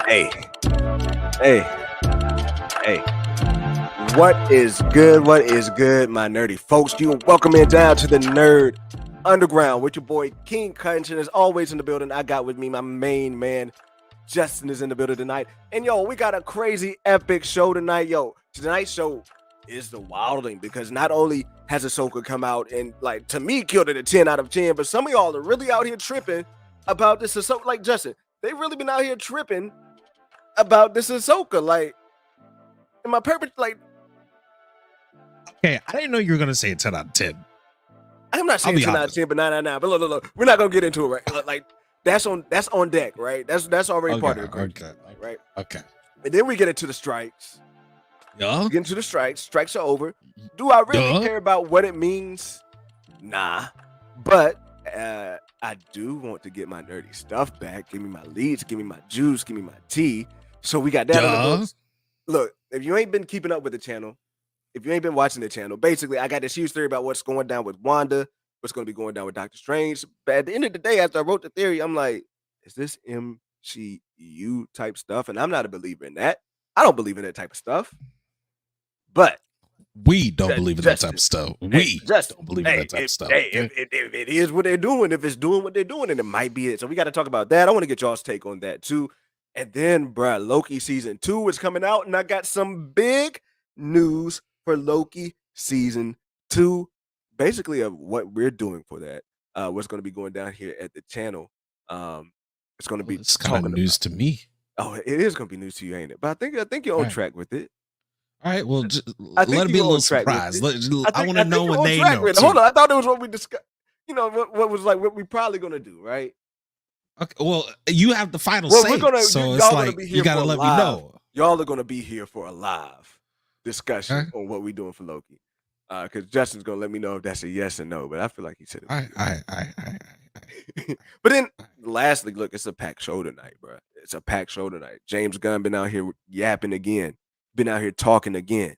Hey, hey, hey. What is good? What is good, my nerdy folks? You welcome in down to the Nerd Underground with your boy King Cuttington. As always in the building, I got with me my main man, Justin is in the building tonight. And yo, we got a crazy epic show tonight. Yo, tonight's show is the wilding because not only has Ahsoka come out and like to me killed it a 10 out of 10, but some of y'all are really out here tripping about this Ahsoka. Like Justin, they really been out here tripping about this Ahsoka. Like, am I perfect? Like, okay, I didn't know you were gonna say a 10 out of 10. I'm not saying 10 out of 10, but nah. But look, we're not gonna get into it, right? Like, that's on deck, right? That's already part of the curriculum, right? Okay. And then we get into the strikes. Yeah. Get into the strikes. Strikes are over. Do I really care about what it means? Nah. But I do want to get my nerdy stuff back. Give me my leads. Give me my juice. Give me my tea. So we got that on the books. Look, if you ain't been keeping up with the channel, if you ain't been watching the channel, basically I got this huge theory about what's going down with Wanda, what's going to be going down with Doctor Strange. But at the end of the day, after I wrote the theory, I'm like, is this MCU type stuff? And I'm not a believer in that. I don't believe in that type of stuff. But we don't believe in that type of stuff. We don't believe in that type of stuff. If it is what they're doing, if it's doing what they're doing, then it might be it. So we got to talk about that. I want to get y'all's take on that too. And then, bruh, Loki season 2 is coming out, and I got some big news for Loki season 2, basically of what we're doing for that. What's going to be going down here at the channel. It's going to be it's kind of news to me. Oh, it is going to be news to you, ain't it? But I think you're on track with it. All right, well, let it be a little surprise. I want to know when they know. Hold on, I thought it was what we discussed. You know, what was like what we probably going to do, right? Okay, well, you have the final say, so it's like you got to let me know. Y'all are going to be here for a live discussion on what we're doing for Loki. Because Justin's going to let me know if that's a yes or no, but I feel like he said it. But then, lastly, look, it's a packed show tonight, bro. It's a packed show tonight. James Gunn been out here yapping again. Been out here talking again.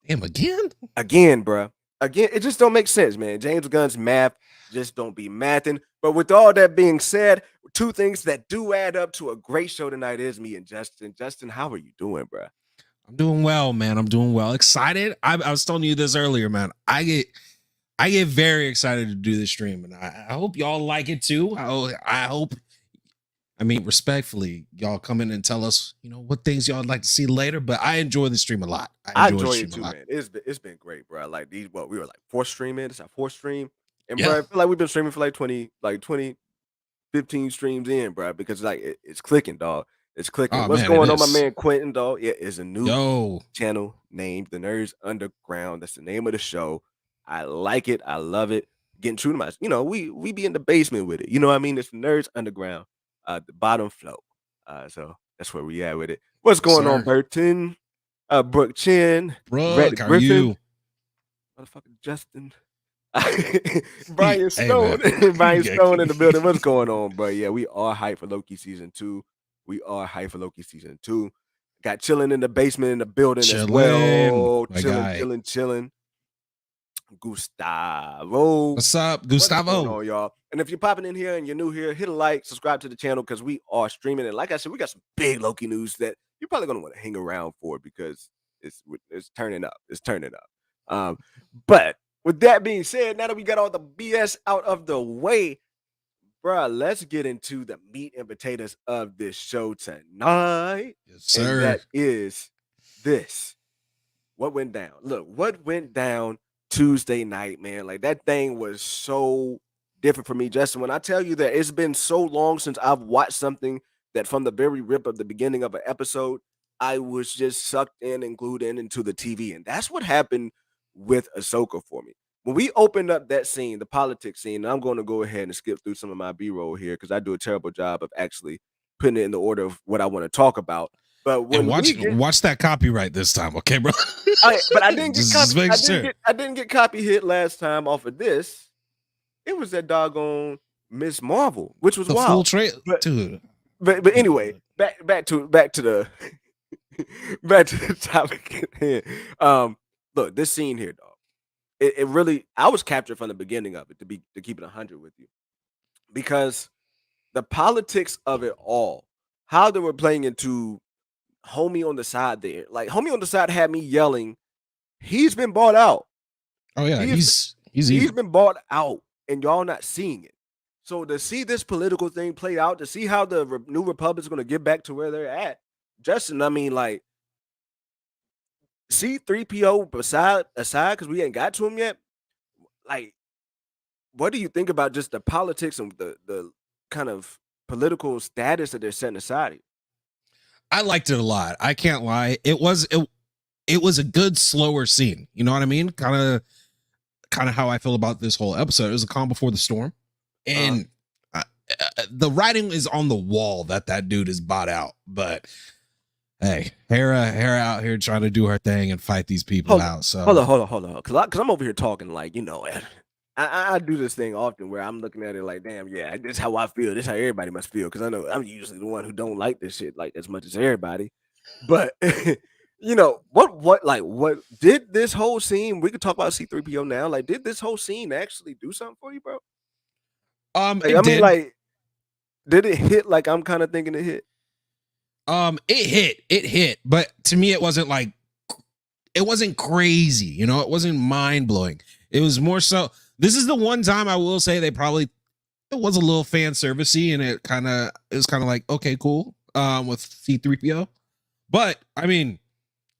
Damn, again? Again, bro. Again, it just don't make sense, man. James Gunn's math just don't be mathing. But with all that being said, two things that do add up to a great show tonight is me and Justin. Justin, how are you doing, bro? I'm doing well, man. I'm doing well. Excited. I was telling you this earlier, man. I get very excited to do this stream, and I hope y'all like it too. I hope. I mean, respectfully, y'all come in and tell us, you know, what things y'all would like to see later. But I enjoy the stream a lot. I enjoy it too, man. It's been great, bro. Like we were like fourth stream in. It's our fourth stream, and bro, I feel like we've been streaming for like 20, 15 streams in, bro. Because like it's clicking, dog. It's clicking. What's going on, my man Quentin, dog? Yeah, it's a new channel named The Nerds Underground. That's the name of the show. I like it. I love it. Getting true to my, you know, we be in the basement with it. You know what I mean? It's The Nerds Underground. The bottom flow. So that's where we at with it. What's going on, Burton? Brooke Chin. Brooke, how are you? Motherfucker Justin. Brian Stone. Brian Stone in the building. What's going on, bro? Yeah, we are hyped for Loki season 2. We are hyped for Loki season 2. Got chilling in the basement in the building as well. Chilling. Gustavo. What's up, Gustavo? What's going on, y'all? And if you're popping in here and you're new here, hit a like, subscribe to the channel because we are streaming. And like I said, we got some big Loki news that you're probably gonna want to hang around for because it's turning up. It's turning up. But with that being said, now that we got all the BS out of the way, bro, let's get into the meat and potatoes of this show tonight. Yes, sir. And that is this. What went down? Look, what went down Tuesday night, man? Like that thing was so different for me, Justin. When I tell you that it's been so long since I've watched something that from the very rip of the beginning of an episode, I was just sucked in and glued in into the TV. And that's what happened with Ahsoka for me. when we opened up that scene, the politics scene, and I'm going to go ahead and skip through some of my B-roll here because I do a terrible job of actually putting it in the order of what I want to talk about. But And when we get, watch that copyright this time, okay, bro? but I didn't get just copy. make sure. I didn't get copy hit last time off of this. It was that doggone Miss Marvel, which was The wild. full trailer, But, dude. but anyway, back to the back to the topic at hand. Look, this scene here, dog. It really, I was captured from the beginning of it to keep it 100 with you because the politics of it all, how they were playing into homie on the side there, like homie on the side had me yelling, he's been bought out. Oh yeah, he's been bought out, and y'all not seeing it. So to see this political thing play out, to see how the New Republic's going to get back to where they're at, Justin, I mean, like C-3PO aside, because we ain't got to him yet. Like, what do you think about just the politics and the kind of political status that they're setting aside here? I liked it a lot. I can't lie. It was a good slower scene. You know what I mean? Kind of how I feel about this whole episode. It was a calm before the storm, and the writing is on the wall that dude is bought out. But hey, Hera out here trying to do her thing and fight these people out. So hold on, because I'm over here talking like, you know, I do this thing often where I'm looking at it like, damn, yeah, this is how I feel. This is how everybody must feel. Because I know I'm usually the one who don't like this shit like as much as everybody. But you know, what did this whole scene? We could talk about C-3PO now. Like, did this whole scene actually do something for you, bro? Like, I mean, like, did it hit like I'm kind of thinking it hit? It hit, but to me, it wasn't crazy. You know, it wasn't mind blowing. It was more so. This is the one time I will say it was a little fan servicey, and it was kind of like, okay, cool. With C-3PO, but I mean,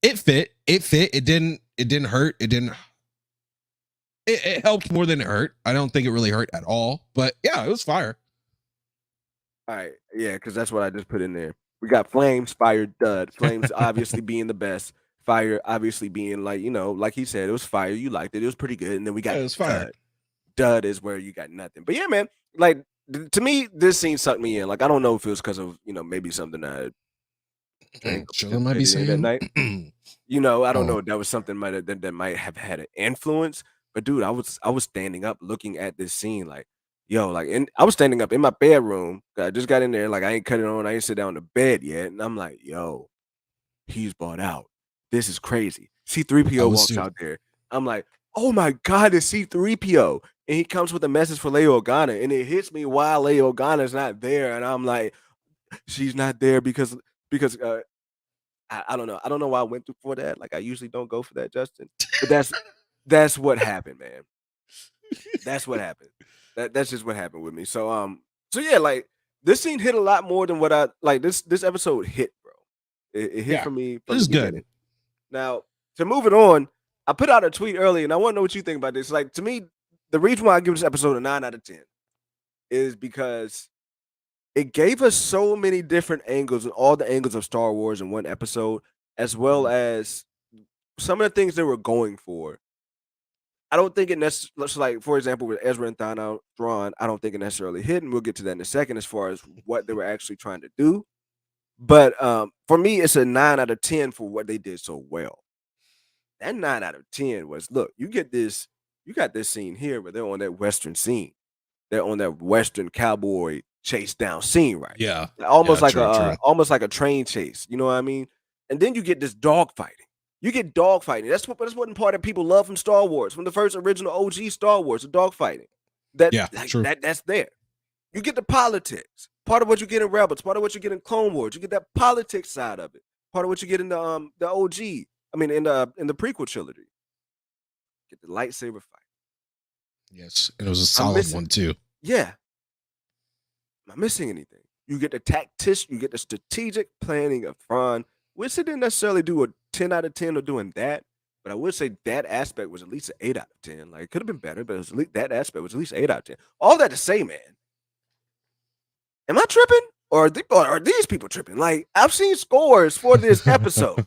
it fit. It didn't hurt. It helped more than it hurt. I don't think it really hurt at all, but yeah, it was fire. All right, yeah, because that's what I just put in there. We got Flames, Fire, Dud. Flames obviously being the best. Fire obviously being like, you know, like he said, it was fire. You liked it. It was pretty good. And then we got it was fire. Dud is where you got nothing. But yeah, man, like to me, this scene sucked me in. Like, I don't know if it was because of, you know, maybe something I might be saying that night. You know, I don't know. That was something that might have had an influence. But dude, I was standing up looking at this scene like, yo, like, and I was standing up in my bedroom. I just got in there, like I ain't cut it on. I ain't sit down to bed yet. And I'm like, yo, he's bought out. This is crazy. C-3PO walks out there. I'm like, oh my God, it's C-3PO. And he comes with a message for Leia Organa. And it hits me while Leia Organa's not there. And I'm like, she's not there because I don't know. I don't know why I went through for that. Like, I usually don't go for that, Justin. But that's what happened, man. That's what happened. That's just what happened with me. So yeah, like this scene hit a lot more than what I like. This episode hit, bro. It hit for me. It was good. Now to move it on, I put out a tweet earlier, and I want to know what you think about this. Like, to me, the reason why I give this episode a 9 out of 10 is because it gave us so many different angles and all the angles of Star Wars in one episode, as well as some of the things they were going for. I don't think it necessarily, like, for example, with Ezra and Thrawn, I don't think it necessarily hit, and we'll get to that in a second as far as what they were actually trying to do. But for me, it's a 9 out of 10 for what they did so well. That 9 out of 10 was, look, you got this scene here where they're on that Western scene. They're on that Western cowboy chase down scene, right? Yeah. Almost like a train chase. You know what I mean? And then you get this dog fighting. You get dog fighting. That's one part that people love from Star Wars, from the first original OG Star Wars, the dog fighting. That's there. You get the politics. Part of what you get in Rebels, part of what you get in Clone Wars. You get that politics side of it. Part of what you get in the OG. I mean, in the prequel trilogy. Get the lightsaber fight. Yes, and it was a solid one too. Yeah. Am I missing anything? You get the tactician, you get the strategic planning of Thrawn, which it didn't necessarily do a 10 out of 10 or doing that, but I would say that aspect was at least an 8 out of 10. Like, it could have been better, but that aspect was at least 8 out of 10. All that to say, man, am I tripping? Or are these people tripping? Like, I've seen scores for this episode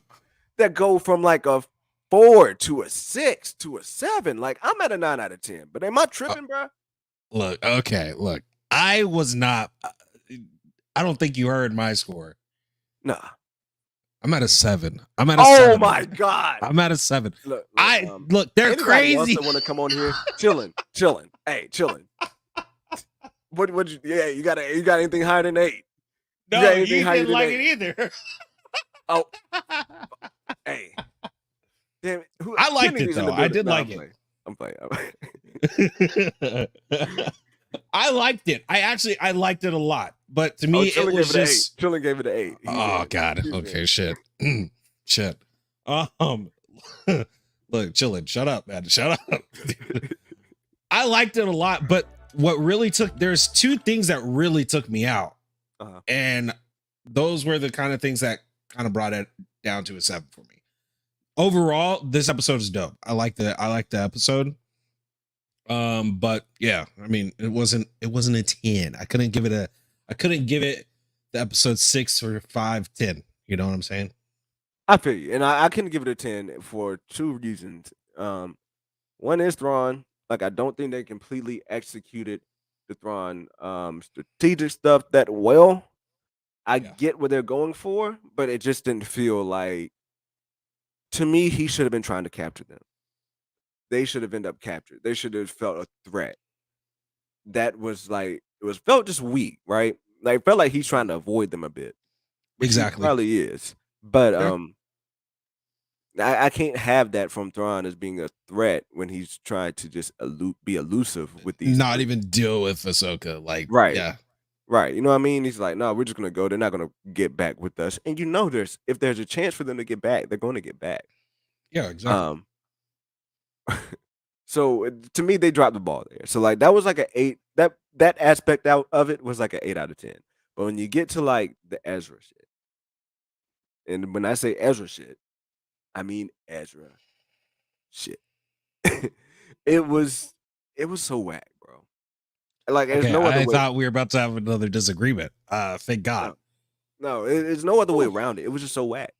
that go from like a 4 to a 6 to a 7. Like, I'm at a 9 out of 10. But am I tripping, bro? Look, okay, look. I was not. I don't think you heard my score. Nah. I'm at a 7. I'm at a Oh 7. my God. I'm at a 7. Look, look, they're anybody else crazy. that want to come on here, chilling. Hey, chilling. What you got anything higher than 8? No, you didn't like it either. Oh, hey. Damn it. I liked it though. I did like it. I'm playing. I liked it. I liked it a lot. But to me, it was just Chilling gave it an 8. Oh God. Okay, shit. Shit. Look, chilling. Shut up, man. Shut up. I liked it a lot, but what really there's 2 things that really took me out. And those were the kind of things that kind of brought it down to a 7 for me. Overall, this episode is dope. I like the episode. But yeah, I mean, it wasn't a 10. I couldn't give it the episode 6 or 5, 10. You know what I'm saying? I feel you. And I couldn't give it a 10 for 2 reasons. One is Thrawn. Like, I don't think they completely executed the Thrawn strategic stuff that well. I get what they're going for, but it just didn't feel like, to me, he should have been trying to capture them. They should have ended up captured. They should have felt a threat. That was like, felt just weak, right? Like, it felt like he's trying to avoid them a bit. Exactly. He probably is. But I can't have that from Thrawn as being a threat when he's trying to just be elusive with these. Not even deal with Ahsoka. Like, right. Yeah. Right. You know what I mean? He's like, no, we're just going to go. They're not going to get back with us. And if there's a chance for them to get back, they're going to get back. Yeah, exactly. So to me, they dropped the ball there. So like, that was like an 8. That aspect of it was like an 8 out of 10. But when you get to like the Ezra shit, and when I say Ezra shit, I mean Ezra shit. It was so whack, bro. Like, there's no other way. I thought we were about to have another disagreement. Thank God. No, there's no other way around it. It was just so whack.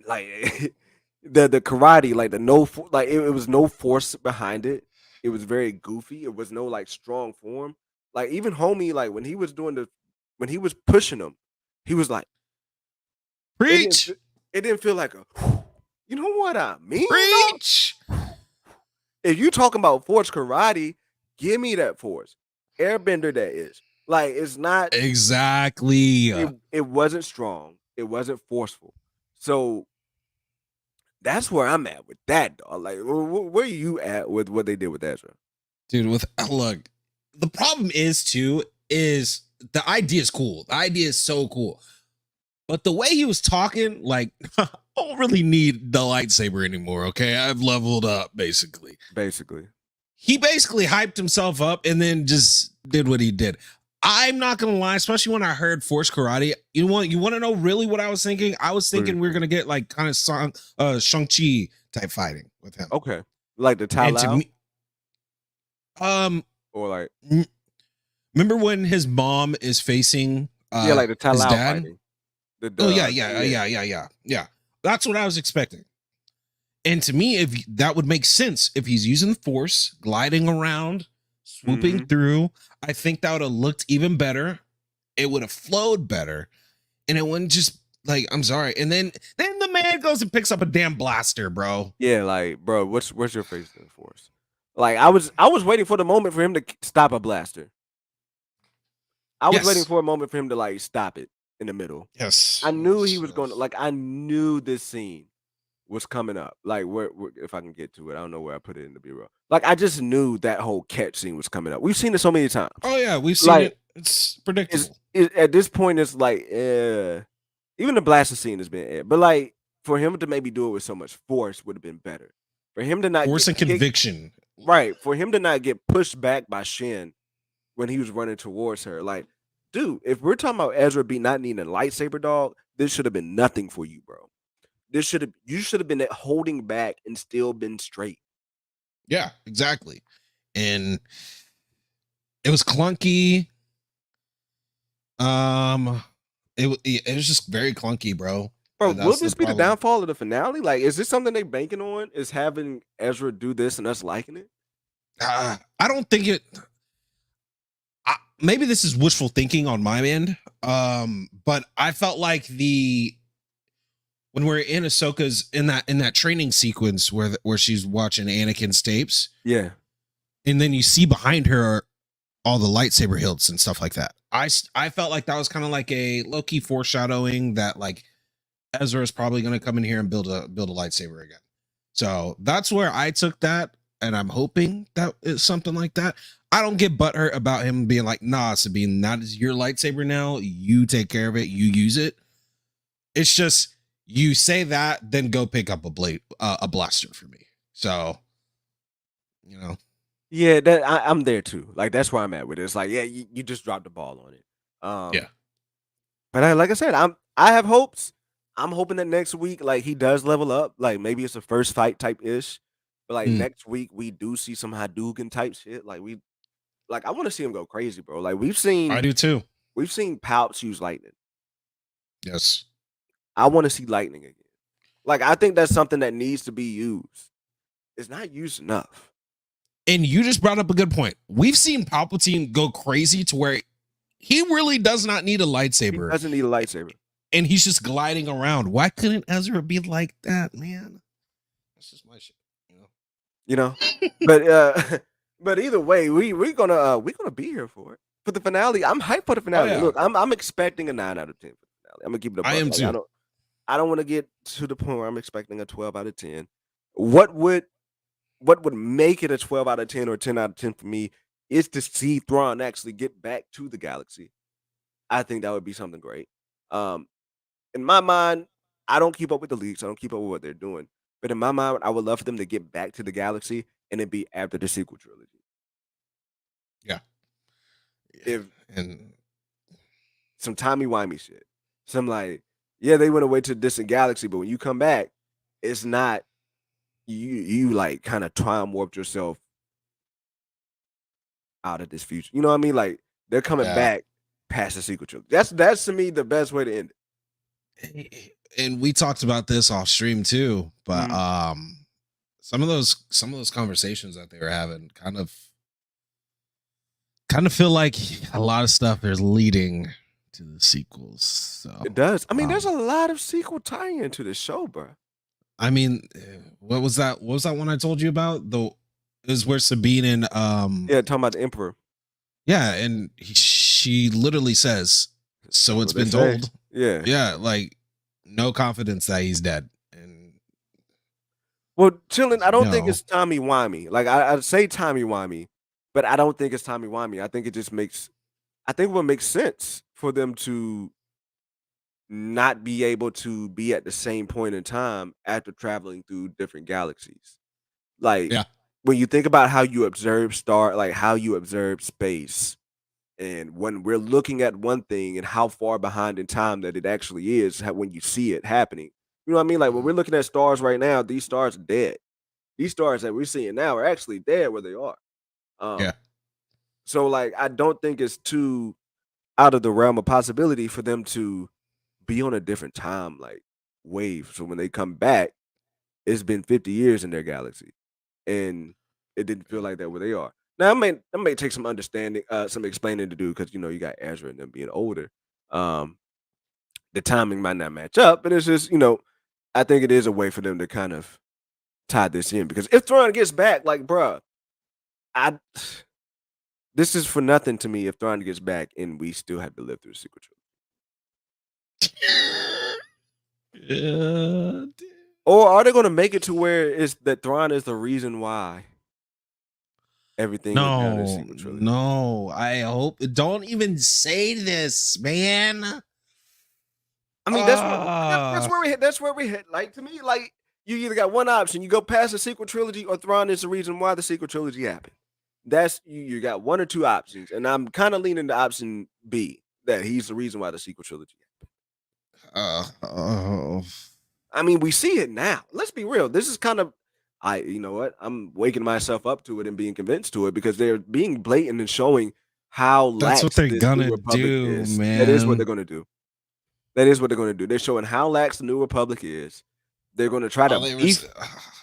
Like, the karate, like it was no force behind it. It was very goofy. It was no like strong form. Like, even homie, like when he was pushing him, he was like, preach. It didn't feel like a, you know what I mean? Preach. If you talking about force karate, give me that force. Airbender, that is. Like, it's not exactly. It wasn't strong. It wasn't forceful. So that's where I'm at with that, dog. Like, where are you at with what they did with Ezra? Dude, look, the problem is the idea is cool. The idea is so cool. But the way he was talking, like, I don't really need the lightsaber anymore, okay? I've leveled up, basically. He basically hyped himself up and then just did what he did. I'm not going to lie, especially when I heard Force Karate. You want to know really what I was thinking? I was thinking we were going to get, like, kind of Shang-Chi type fighting with him. Okay. Like the Tai Lao? Or like... Remember when his mom is facing like the Tai Lao dad? Fighting. Yeah. That's what I was expecting. And to me, if that would make sense, if he's using the Force, gliding around, swooping through, I think that would have looked even better. It would have flowed better, and it wouldn't just like, I'm sorry. And then the man goes and picks up a damn blaster, bro. Yeah, like, bro, what's your face to the Force? Like, I was waiting for the moment for him to stop a blaster. I was waiting for a moment for him to like stop it in the middle. Yes. I knew he was going to, like, I knew this scene was coming up. Like, where if I can get to it, I don't know where I put it in the B-roll. Like, I just knew that whole catch scene was coming up. We've seen it so many times. Oh yeah, we've seen it. It's predictable. At this point, it's like, even the blaster scene has been, but like, for him to maybe do it with so much force would have been better. For him to not force and conviction, right? For him to not get pushed back by Shin when he was running towards her, like, dude, if we're talking about Ezra not needing a lightsaber, dog, this should have been nothing for you, bro. You should have been holding back and still been straight. Yeah, exactly. And it was clunky. It was just very clunky, bro. Bro, And will that's the this be the problem. downfall of the finale? Like, is this something they banking on? Is having Ezra do this and us liking it? I don't think it. Maybe this is wishful thinking on my end. But I felt like when we're in Ahsoka's in that training sequence where she's watching Anakin's tapes, Yeah. and then you see behind her all the lightsaber hilts and stuff like that. I felt like that was kind of like a low key foreshadowing that like Ezra is probably going to come in here and build a lightsaber again. So that's where I took that, and I'm hoping that it's something like that. I don't get butthurt about him being like, "Nah, Sabine, that is your lightsaber now. You take care of it. You use it." It's just you say that, then go pick up a blaster for me. So, you know, Yeah, that I'm there too. Like that's where I'm at with it. It's like, yeah, you just dropped the ball on it. yeah. But like I said, I have hopes. I'm hoping that next week, like he does level up. Like maybe it's a first fight type ish. But like Mm, next week we do see some Hadouken type shit. Like I want to see him go crazy, bro. Like I do too. we've seen Palps use lightning. Yes. I want to see lightning again. Like I think that's something that needs to be used. It's not used enough. And you just brought up a good point. We've seen Palpatine go crazy to where he really does not need a He lightsaber, doesn't need a lightsaber. and he's just gliding around. Why couldn't Ezra be like that, man? That's just my shit, you know. You know? But but either way, we're gonna be here for it. For the finale. I'm hyped for the Oh finale. yeah, Look, I'm expecting a 9 out of 10 for the finale. I'm gonna keep it a I buck. am Like too. I don't want to get to the point where I'm expecting a 12 out of 10. What would what would make it a 12 out of 10 or 10 out of 10 for me is to see Thrawn actually get back to the galaxy. I think that would be something great. Um, in my mind, I don't keep up with the leaks. I don't keep up with what they're doing. But in my mind, I would love for them to get back to the galaxy and it be after the sequel trilogy. Yeah, If and some timey-wimey shit. Some like, yeah, they went away to a distant galaxy, but when you come back, it's not you like kind of time warped yourself out of this future. You know what I mean? Like they're coming yeah, back past the sequel trilogy. That's to me the best way to end and we talked about this off stream too. it. But some of those conversations that they were having kind of feel like a lot of stuff is leading to the sequels. So It does. I mean, there's a lot of sequel tie-in to the show, bro. I mean, what was that? What was that one I told you about? The is where Sabine and Yeah, talking about the Emperor. yeah, and she literally says, "So That's it's what they been say. told." Yeah. Yeah, like no confidence that he's dead, and Well, chilling. I don't think no, it's Tommy Wimey. Like I'd say Tommy Wimey, but I don't think it's Tommy Wimey. I think it just makes. I think what makes sense for them to not be able to be at the same point in time after traveling through different galaxies. Like yeah, when you think about how you observe like how you observe space, and when we're looking at one thing and how far behind in time that it actually is when you see it happening. You know what I mean? Like when mhm, we're looking at stars right now, these stars are dead. These stars that we're seeing now are actually dead where they are. yeah, Um, so like I don't think it's too out of the realm of possibility for them to be on a different time like wave. So when they come back, it's been 50 years in their galaxy. And it didn't feel yeah. like that where they are. Now it may take some understanding, some explaining to do because you got Ezra and them being older. Um, the timing might not match up, but it's just, I think it is a way for them to kind of tie this in because if Thrawn gets back, like, bruh, I this is for nothing to me if Thrawn gets back and we still have to live through the sequel trilogy. Yeah, Or are they gonna make it to where it's that Thrawn is the reason why everything went down in the no, sequel trilogy? no. I hope. Don't even say this, man. I mean, that's Ah, where we hit. That's where we hit. Like to me, like you either got one option: you go past the sequel trilogy, or Thrawn is the reason why the sequel trilogy happened. That's you got one or two options, and I'm kind of leaning to option B that he's the reason why the sequel trilogy happened. oh, I mean, we see it now. Let's be real. This is kind of you know what? I'm waking myself up to it and being convinced to it because they're being blatant and showing how that's what lax they're this new gonna republic do, is. That is what they're man. going to do. That is what they're going to do. They're showing how lax the New Republic is. They're going to try Oh, to they were. beef.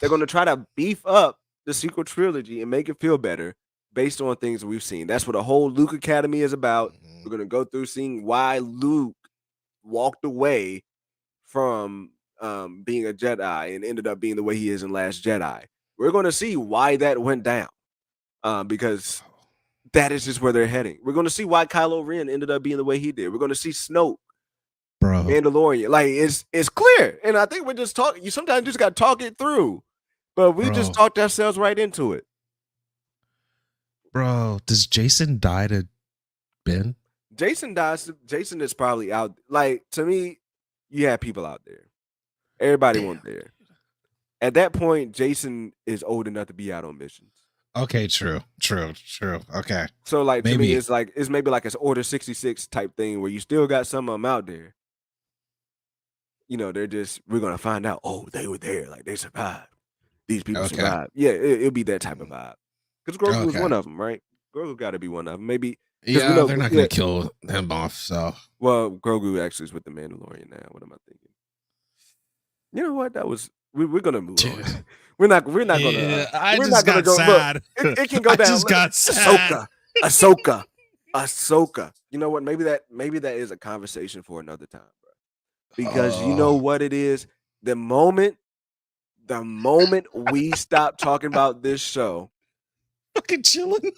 They're going to try to beef up the sequel trilogy and make it feel better based on things we've seen. That's what the whole Luke Academy is about. We're going to go through seeing why Luke walked away from being a Jedi and ended up being the way he is in Last Jedi. We're going to see why that went down because that is just where they're heading. We're going to see why Kylo Ren ended up being the way he did. We're going to see Snoke, Bro, Mandalorian. Like it's clear, and I think we're just talking. You sometimes just got to talk it through, but we just bro, talked ourselves right into it. bro. Does Jason die to Ben? Jason dies. Jason is probably out. Like to me, you have people out there. Everybody won't there. At that point, Jason is old enough to be out on missions. Okay, true. Okay. So like to Maybe. me, it's maybe like an Order 66 type thing where you still got some of them out there. You know, we're gonna find out. Oh, they were there. Like they survived. These people Okay. survived. Yeah, it'll be that type of vibe. Because Grogu was Okay. one of them, right? Grogu got to be one of them. Maybe. Yeah, we know, they're not gonna kill him off. So well, Grogu actually is with the Mandalorian now. What am I thinking? You know what? That was we're gonna move on. We're not gonna. I we're just not gonna got go. sad. Look, it can go I down. just Look, got sad. Ahsoka. You know what? Maybe that is a conversation for another time, bro. Because you know what it is. The moment we stop talking about this show, fucking chilling.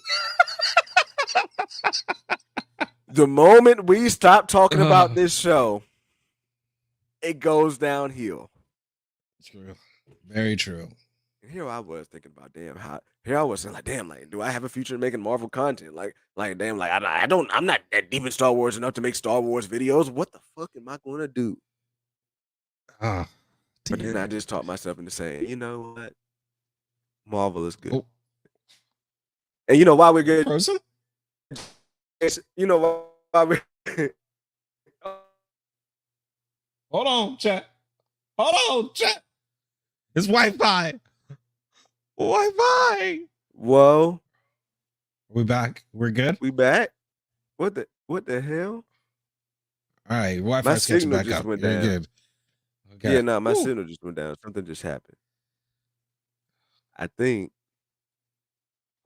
the moment we stop talking about this show, it goes downhill. True. Very true. And here I was thinking about here I was saying like, damn, like, do I have a future in making Marvel content? Like damn, like I'm not that deep in Star Wars enough to make Star Wars videos. What the fuck am I gonna do? But then I just taught myself into saying, you know what? Marvel is good. Oh. And you know why we're good? Frozen? You know why we're Hold on, chat. It's Wi-Fi. Whoa. We back. We're good? We back? What the hell? All right, Wi-Fi's catching back up. You're good. Okay. Yeah, no, my signal just went down. Something just happened. I think.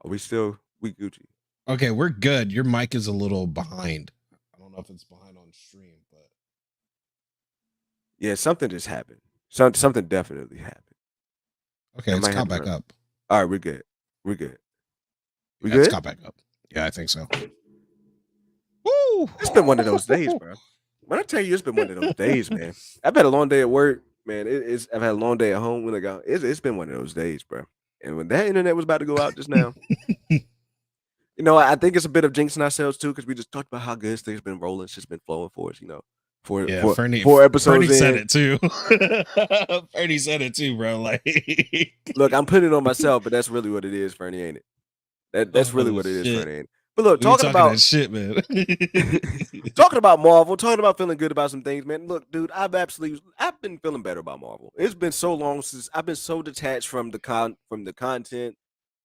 Are we Gucci? Okay, we're good. Your mic is a little behind. I don't know if it's behind on stream, but yeah, something just happened. Something definitely happened. Okay, it's caught back up. All right, we're good. We good? It's caught back up. Yeah, I think so. Woo! It's been one of those days, bro. When I tell you, it's been one of those days, man. I've had a long day at work, man. I've had a long day at home. When I go, it's been one of those days, bro. And when that internet was about to go out just now, you know, I think it's a bit of jinxing ourselves too, because we just talked about how good things been rolling. It's just been flowing for us, you know. Four episodes Fernie in. said it too. Fernie said it too, bro. Like, look, I'm putting it on myself, but that's really what it is, Fernie, ain't it? That's really what it is, Fernie, ain't it? But look, talking about that shit, man. talking about Marvel, talking about feeling good about some things, man. Look, dude, I've been feeling better about Marvel. It's been so long since I've been so detached from the content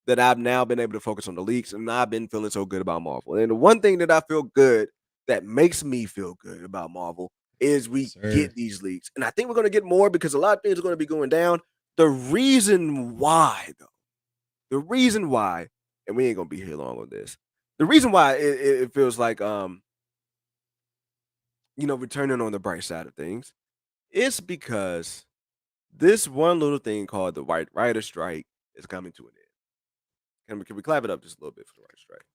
that I've now been able to focus on the leaks, and I've been feeling so good about Marvel. And the one thing that I feel good that makes me feel good about Marvel is we get these leaks. And I think we're going to get more because a lot of things are going to be going down. The reason why, and we ain't going to be here long on this. The reason why it feels like, returning on the bright side of things, it's because this one little thing called the writer strike is coming to an end. Can we clap it up just a little bit for the writer strike?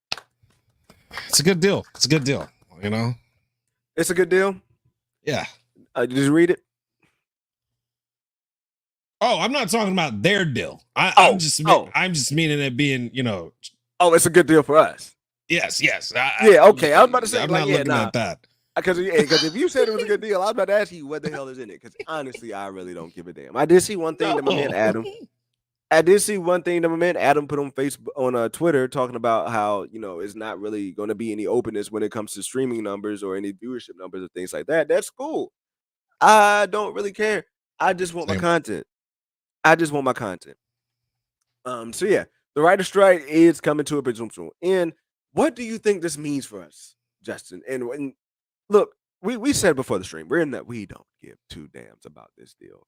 It's a good deal. You know, it's a good deal. Yeah. Did you read it? Oh, I'm not talking about their deal. I'm just meaning it being, you know. Oh, it's a good deal for us. Yes. Okay. I was about to say, I'm not looking at that. Because if you said it was a good deal, I was about to ask you what the hell is in it. Because honestly, I really don't give a damn. I did see one thing that my man Adam. Put on Facebook, on Twitter, talking about how, you know, it's not really going to be any openness when it comes to streaming numbers or any viewership numbers or things like that. That's cool. I don't really care. I just want my content. So yeah, the writer's strike is coming to a presumption. And what do you think this means for us, Justin? And look, we said before the stream, we're in that we don't give two damns about this deal.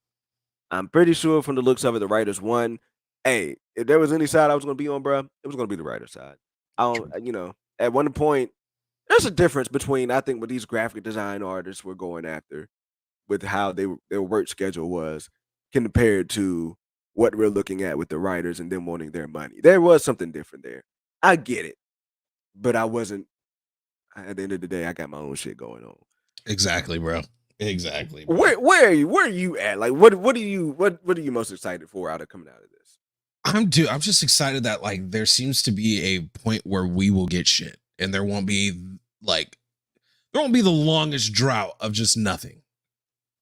I'm pretty sure from the looks of it, the writers won. Hey, if there was any side I was going to be on, bro, it was going to be the writer side. I don't, at one point, there's a difference between I think what these graphic design artists were going after with how their work schedule was compared to what we're looking at with the writers and them wanting their money. There was something different there. I get it, but I wasn't. At the end of the day, I got my own shit going on. Exactly, bro. Exactly. Bro. Where are you? Where are you at? Like, what are you most excited for out of coming out of this? I'm just excited that like there seems to be a point where we will get shit, and there won't be the longest drought of just nothing.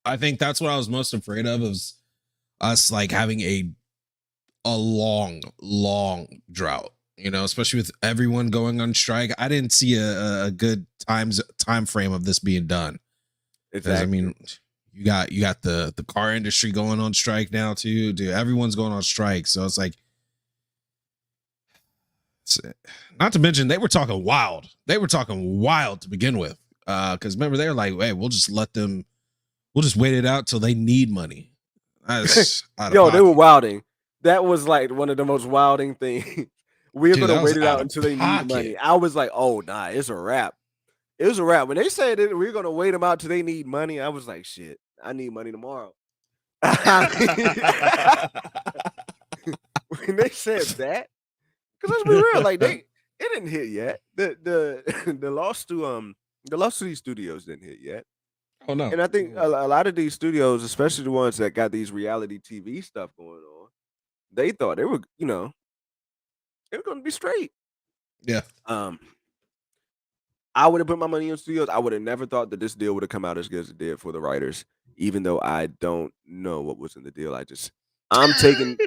I think that's what I was most afraid of is us like having a long drought, especially with everyone going on strike. I didn't see a good time frame of this being done. Exactly. I mean, you got the car industry going on strike now too, dude. Everyone's going on strike, so it's like, not to mention they were talking wild. They were talking wild to begin with, because remember they're like, hey, we'll just wait it out till they need money. Yo, they were wilding. That was like one of the most wilding things. We're gonna wait it out until they need money. I was like, oh nah, it's a wrap. It was a wrap. When they said that we're gonna wait them out till they need money, I was like, shit, I need money tomorrow. When they said that, because let's be real, like it didn't hit yet. The loss to these studios didn't hit yet. Oh no. And I think a lot of these studios, especially the ones that got these reality TV stuff going on, they thought they were, they were gonna be straight. Yeah. I would have put my money in studios. I would have never thought that this deal would have come out as good as it did for the writers, even though I don't know what was in the deal. I'm taking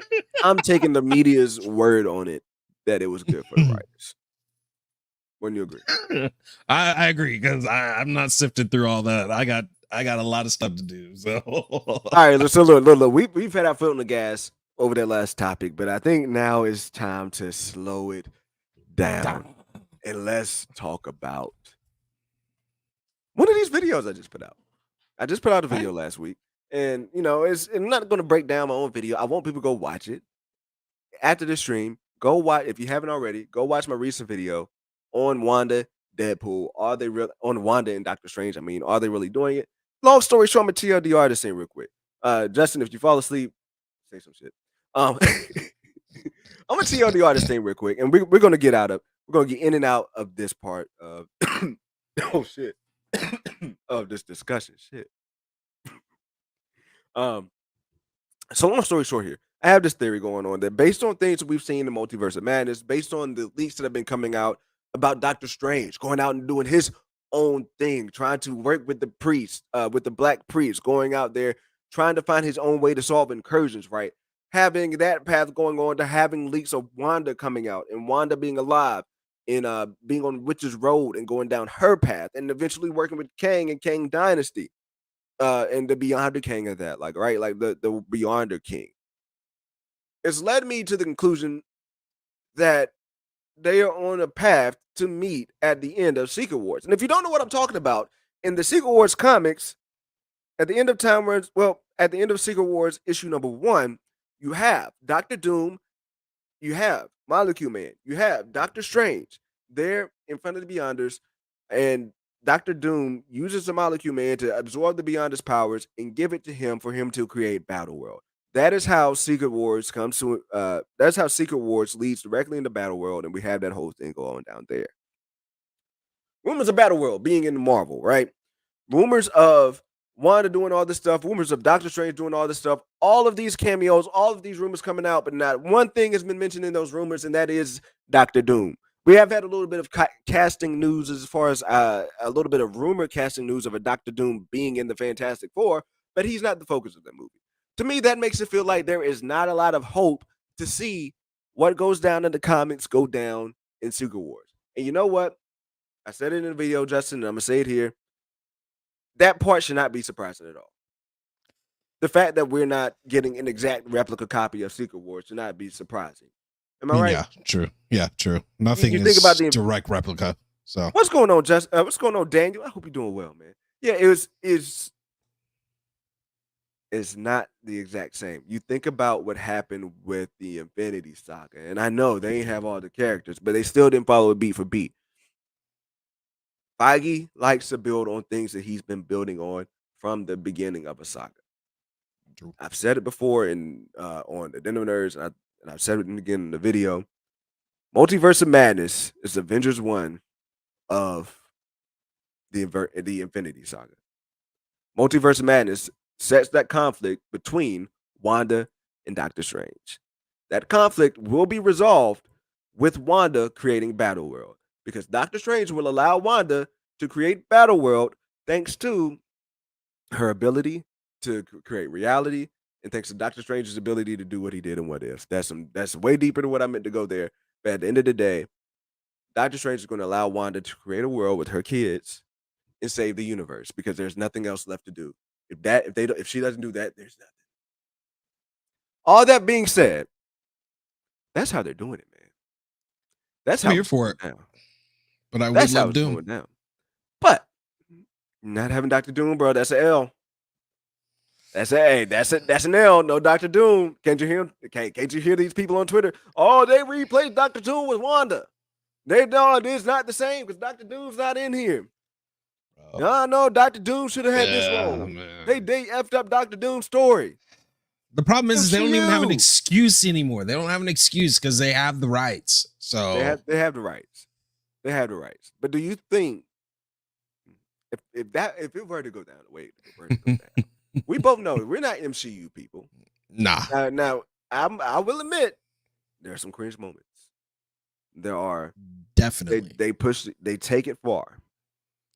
the media's word on it that it was good for the writers. Wouldn't you agree? I agree because I'm not sifting through all that. I got a lot of stuff to do. So all right, so look, we've had our foot on the gas over that last topic, but I think now it's time to slow it down. And let's talk about one of these videos I just put out. I just put out a video last week, and I'm not going to break down my own video. I want people to go watch it after the stream. Go watch if you haven't already. Go watch my recent video on Wanda, Deadpool. Are they real on Wanda and Doctor Strange? I mean, are they really doing it? Long story short, I'm gonna TLDR this thing real quick. Justin, if you fall asleep, say some shit. I'm gonna TLDR this thing real quick, and we're gonna get in and out of this part of oh shit of this discussion. Shit. So long story short here, I have this theory going on that based on things that we've seen in Multiverse of Madness, based on the leaks that have been coming out about Doctor Strange going out and doing his own thing, trying to work with the priest, with the black priest, going out there, trying to find his own way to solve incursions, right? Having that path going on to having leaks of Wanda coming out and Wanda being alive and being on Witch's Road and going down her path and eventually working with Kang and Kang Dynasty. And the Beyonder King of that, like right, like the Beyonder King. It's led me to the conclusion that they are on a path to meet at the end of Secret Wars. And if you don't know what I'm talking about, in the Secret Wars comics, at the end of at the end of Secret Wars issue number 1, you have Doctor Doom, you have Molecule Man, you have Doctor Strange there in front of the Beyonders, and Doctor Doom uses the Molecule Man to absorb the Beyonder's powers and give it to him for him to create Battle World. That is how Secret Wars comes to. That's how Secret Wars leads directly into Battle World, and we have that whole thing going down there. Rumors of Battle World being in Marvel, right? Rumors of Wanda doing all this stuff. Rumors of Doctor Strange doing all this stuff. All of these cameos, all of these rumors coming out, but not one thing has been mentioned in those rumors, and that is Doctor Doom. We have had a little bit of casting news as far as a little bit of rumor casting news of a Doctor Doom being in the Fantastic Four, but he's not the focus of the movie. To me, that makes it feel like there is not a lot of hope to see what goes down in the comics go down in Secret Wars. And you know what? I said it in the video, Justin, and I'm going to say it here. That part should not be surprising at all. The fact that we're not getting an exact replica copy of Secret Wars should not be surprising. Am I right? Yeah, true. Yeah, true. Nothing is think about the direct replica. So what's going on, Justin? What's going on, Daniel? I hope you're doing well, man. Yeah, it's not the exact same. You think about what happened with the Infinity Saga, and I know they ain't have all the characters, but they still didn't follow it beat for beat. Feige likes to build on things that he's been building on from the beginning of a saga. True. I've said it before in on the Dinner Nerds, and I've said it again in the video. Multiverse of Madness is Avengers 1 of the Infinity Saga. Multiverse of Madness sets that conflict between Wanda and Doctor Strange. That conflict will be resolved with Wanda creating Battle World because Doctor Strange will allow Wanda to create Battle World thanks to her ability to create reality and thanks to Doctor Strange's ability to do what he did in What If. That's way deeper than what I meant to go there. But at the end of the day, Doctor Strange is going to allow Wanda to create a world with her kids and save the universe because there's nothing else left to do. If she doesn't do that, there's nothing. All that being said, that's how they're doing it, man. That's I'm how here it's for going it, down. but I would That's how love it's Doom. going down. But not having Doctor Doom, bro, that's an L. That's an L. No Doctor Doom. Can't you hear him? Can't you hear these people on Twitter? Oh, they replaced Doctor Doom with Wanda. They know it's not the same because Doctor Doom's not in here. No, Doctor Doom should have had this role. Man. They effed up Doctor Doom's story. The problem is they don't even have an MCU. excuse anymore. They don't have an excuse because they have the rights. So They have the rights. They have the rights. But do you think if it were to go down the way it were to go down, we both know we're not MCU people. nah, Now I will admit there are some cringe moments. There are definitely, they take it far.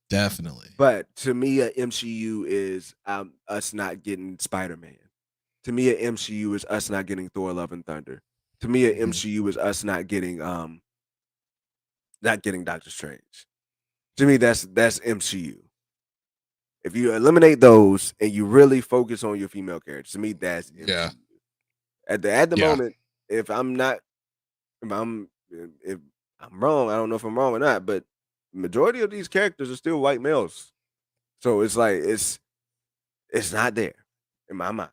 definitely. But to me, a MCU is us not getting Spider-Man. To me, a MCU is us not getting Thor: Love and Thunder. To me, a MCU is us not getting Doctor Strange. To me, that's MCU. If you eliminate those and you really focus on your female characters, to me, that's MCU. Yeah. At the Yeah. moment, if I'm wrong, I don't know if I'm wrong or not, but majority of these characters are still white males. So it's like it's not there in my mind.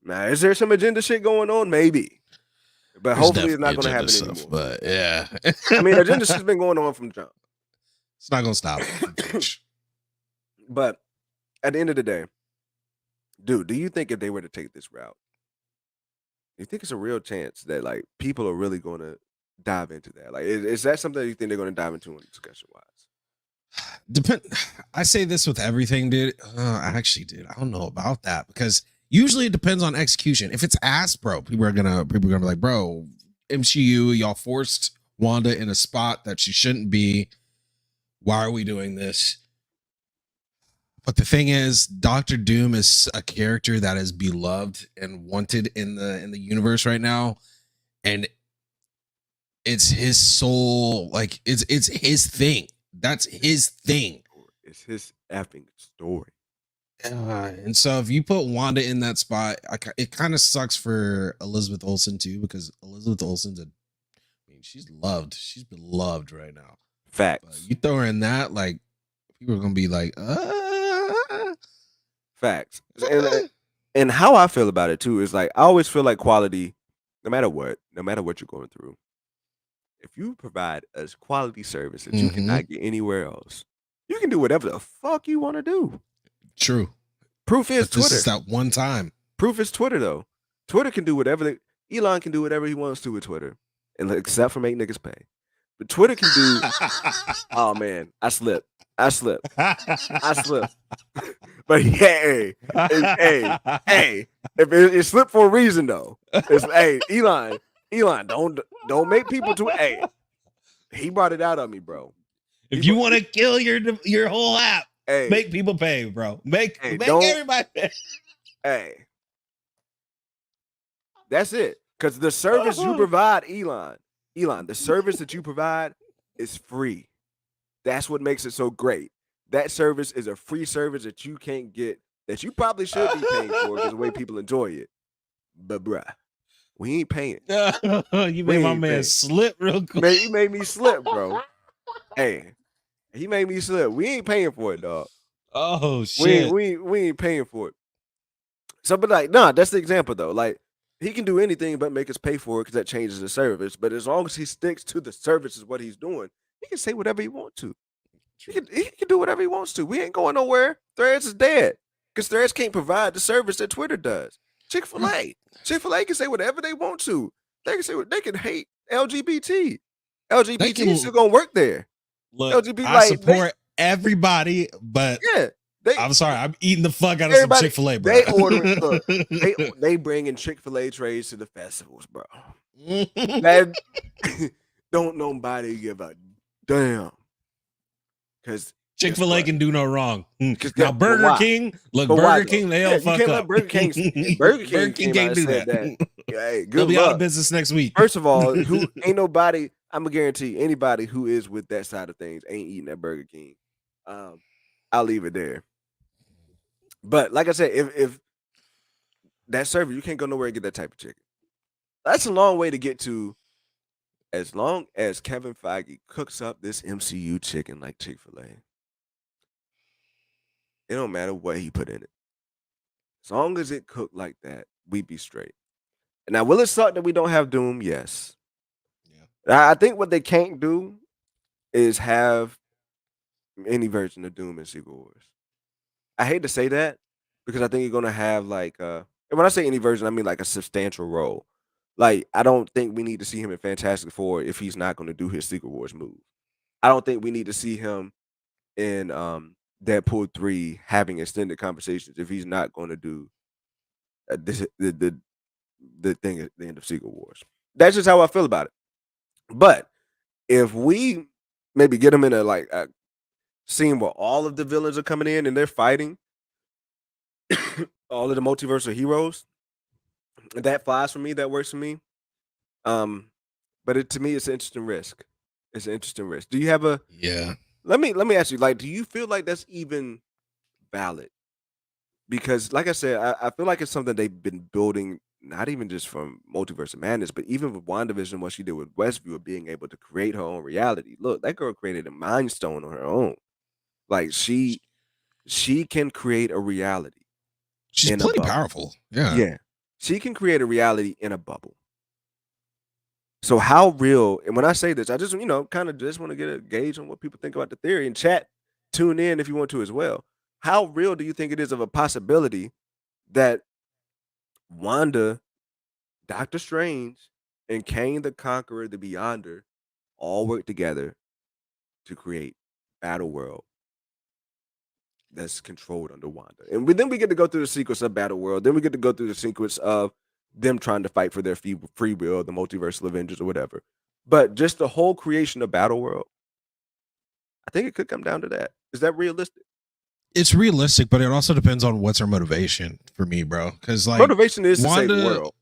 Now, is there some agenda shit going on? Maybe. But There's hopefully it's not definitely going to agenda happen stuff, anymore. but yeah. I mean, agenda shit's been going on from jump. It's not gonna stop. But at the end of the day, dude, do you think if they were to take this route, you think it's a real chance that like people are really going to dive into that? Like, is that something that you think they're going to dive into in discussion wise? I say this with everything, dude. Actually, dude, I don't know about that because usually it depends on execution. If it's ass, bro, people are gonna be like, bro, MCU, y'all forced Wanda in a spot that she shouldn't be. Why are we doing this? But the thing is, Doctor Doom is a character that is beloved and wanted in the universe right now, and it's his soul. Like it's his thing. That's his thing. It's his effing story. And so if you put Wanda in that spot, it kind of sucks for Elizabeth Olsen too, because Elizabeth Olsen's she's loved. She's beloved right now. Facts. But you throw her in that, like people are gonna be like, Facts. And how I feel about it too is like I always feel like quality, no matter what you're going through, if you provide a quality service that you cannot get anywhere else, you can do whatever the fuck you want to do. True. Proof is Twitter. This is that one time. Proof is Twitter though. Twitter can do whatever Elon can do whatever he wants to with Twitter, and except for make niggas pay. But Twitter can do. Oh man, I slipped. But yeah, hey, if it slipped for a reason though. It's Elon, don't make people too. Hey, he brought it out on me, bro. If you want to kill your whole app, make people pay, bro. Make everybody pay. Hey, that's it. Because the service you provide, Elon, the service that you provide is free. That's what makes it so great. That service is a free service that you can't get, that you probably should be paying for because the way people enjoy it. But bruh, we ain't paying. You made my man slip real quick. Man, you made me slip, bro. Hey, he made me slip. We ain't paying for it, dog. Oh We ain't, shit. we ain't paying for it. So, but like, nah, that's the example though. Like, he can do anything but make us pay for it because that changes the service. But as long as he sticks to the service, is what he's doing. He can say whatever he wants to. True. He can do whatever he wants to. We ain't going nowhere. Threads is dead because Threads can't provide the service that Twitter does. Chick-fil-A can say whatever they want to. They can say what they can hate LGBT. They LGBT can still gonna work there. look. LGBT I like they support everybody, but yeah they I'm sorry. I'm eating the fuck out of some everybody Chick-fil-A, bro. they ordering look they bringing Chick-fil-A trays to the festivals, bro. That don't nobody give a damn because guess Chick-fil-A what? can do no wrong. Because Now but Burger why? King, look, But why Burger though? King, they Yeah, don't you fuck can't let up. Burger King Burger King Burger King came out can't and do said that. that. Hey, They'll good be out of luck. business next week. First of all, who ain't nobody? I'm gonna guarantee anybody who is with that side of things ain't eating at Burger King. Um, I'll leave it there. But like I said, if that server, you can't go nowhere and get that type of chicken. That's a long way to get to. As long as Kevin Feige cooks up this MCU chicken like Chick-fil-A, it don't matter what he put in it. As long as it cooked like that, we be straight. Now, will it suck that we don't have Doom? Yes. I think what they can't do is have any version of Doom in Secret Wars. I hate to say that because I think you're gonna have like and when I say any version, I mean like a substantial role. Like I don't think we need to see him in Fantastic Four if he's not gonna do his Secret Wars move. I don't think we need to see him in Deadpool 3 having extended conversations if he's not gonna do the thing at the end of Secret Wars. That's just how I feel about it. But if we maybe get him in a like a scene where all of the villains are coming in and they're fighting all of the multiversal heroes, that flies for me. That works for me. Um, but to me, it's an interesting risk. It's an interesting risk. Do you have a? Yeah. Let me ask you. Like, do you feel like that's even valid? Because, like I said, I feel like it's something they've been building. Not even just from Multiverse of Madness, but even with WandaVision, what she did with Westview, of being able to create her own reality. Look, that girl created a Mind Stone on her own. Like she can create a reality She's in a plenty bubble. powerful. Yeah. Yeah. She can create a reality in a bubble. So how real, and when I say this, I just, kind of just want to get a gauge on what people think about the theory and chat, tune in if you want to as well. How real do you think it is of a possibility that Wanda, Doctor Strange, and Kang the Conqueror, the Beyonder, all work together to create Battle World that's controlled under Wanda? And then we get to go through the sequence of Battle World. Then we get to go through the sequence of them trying to fight for their free will, the multiversal Avengers or whatever. But just the whole creation of Battle World, I think it could come down to that. Is that realistic? It's realistic, but it also depends on what's her motivation for me, bro. Because like Motivation is to save the Wanda, world.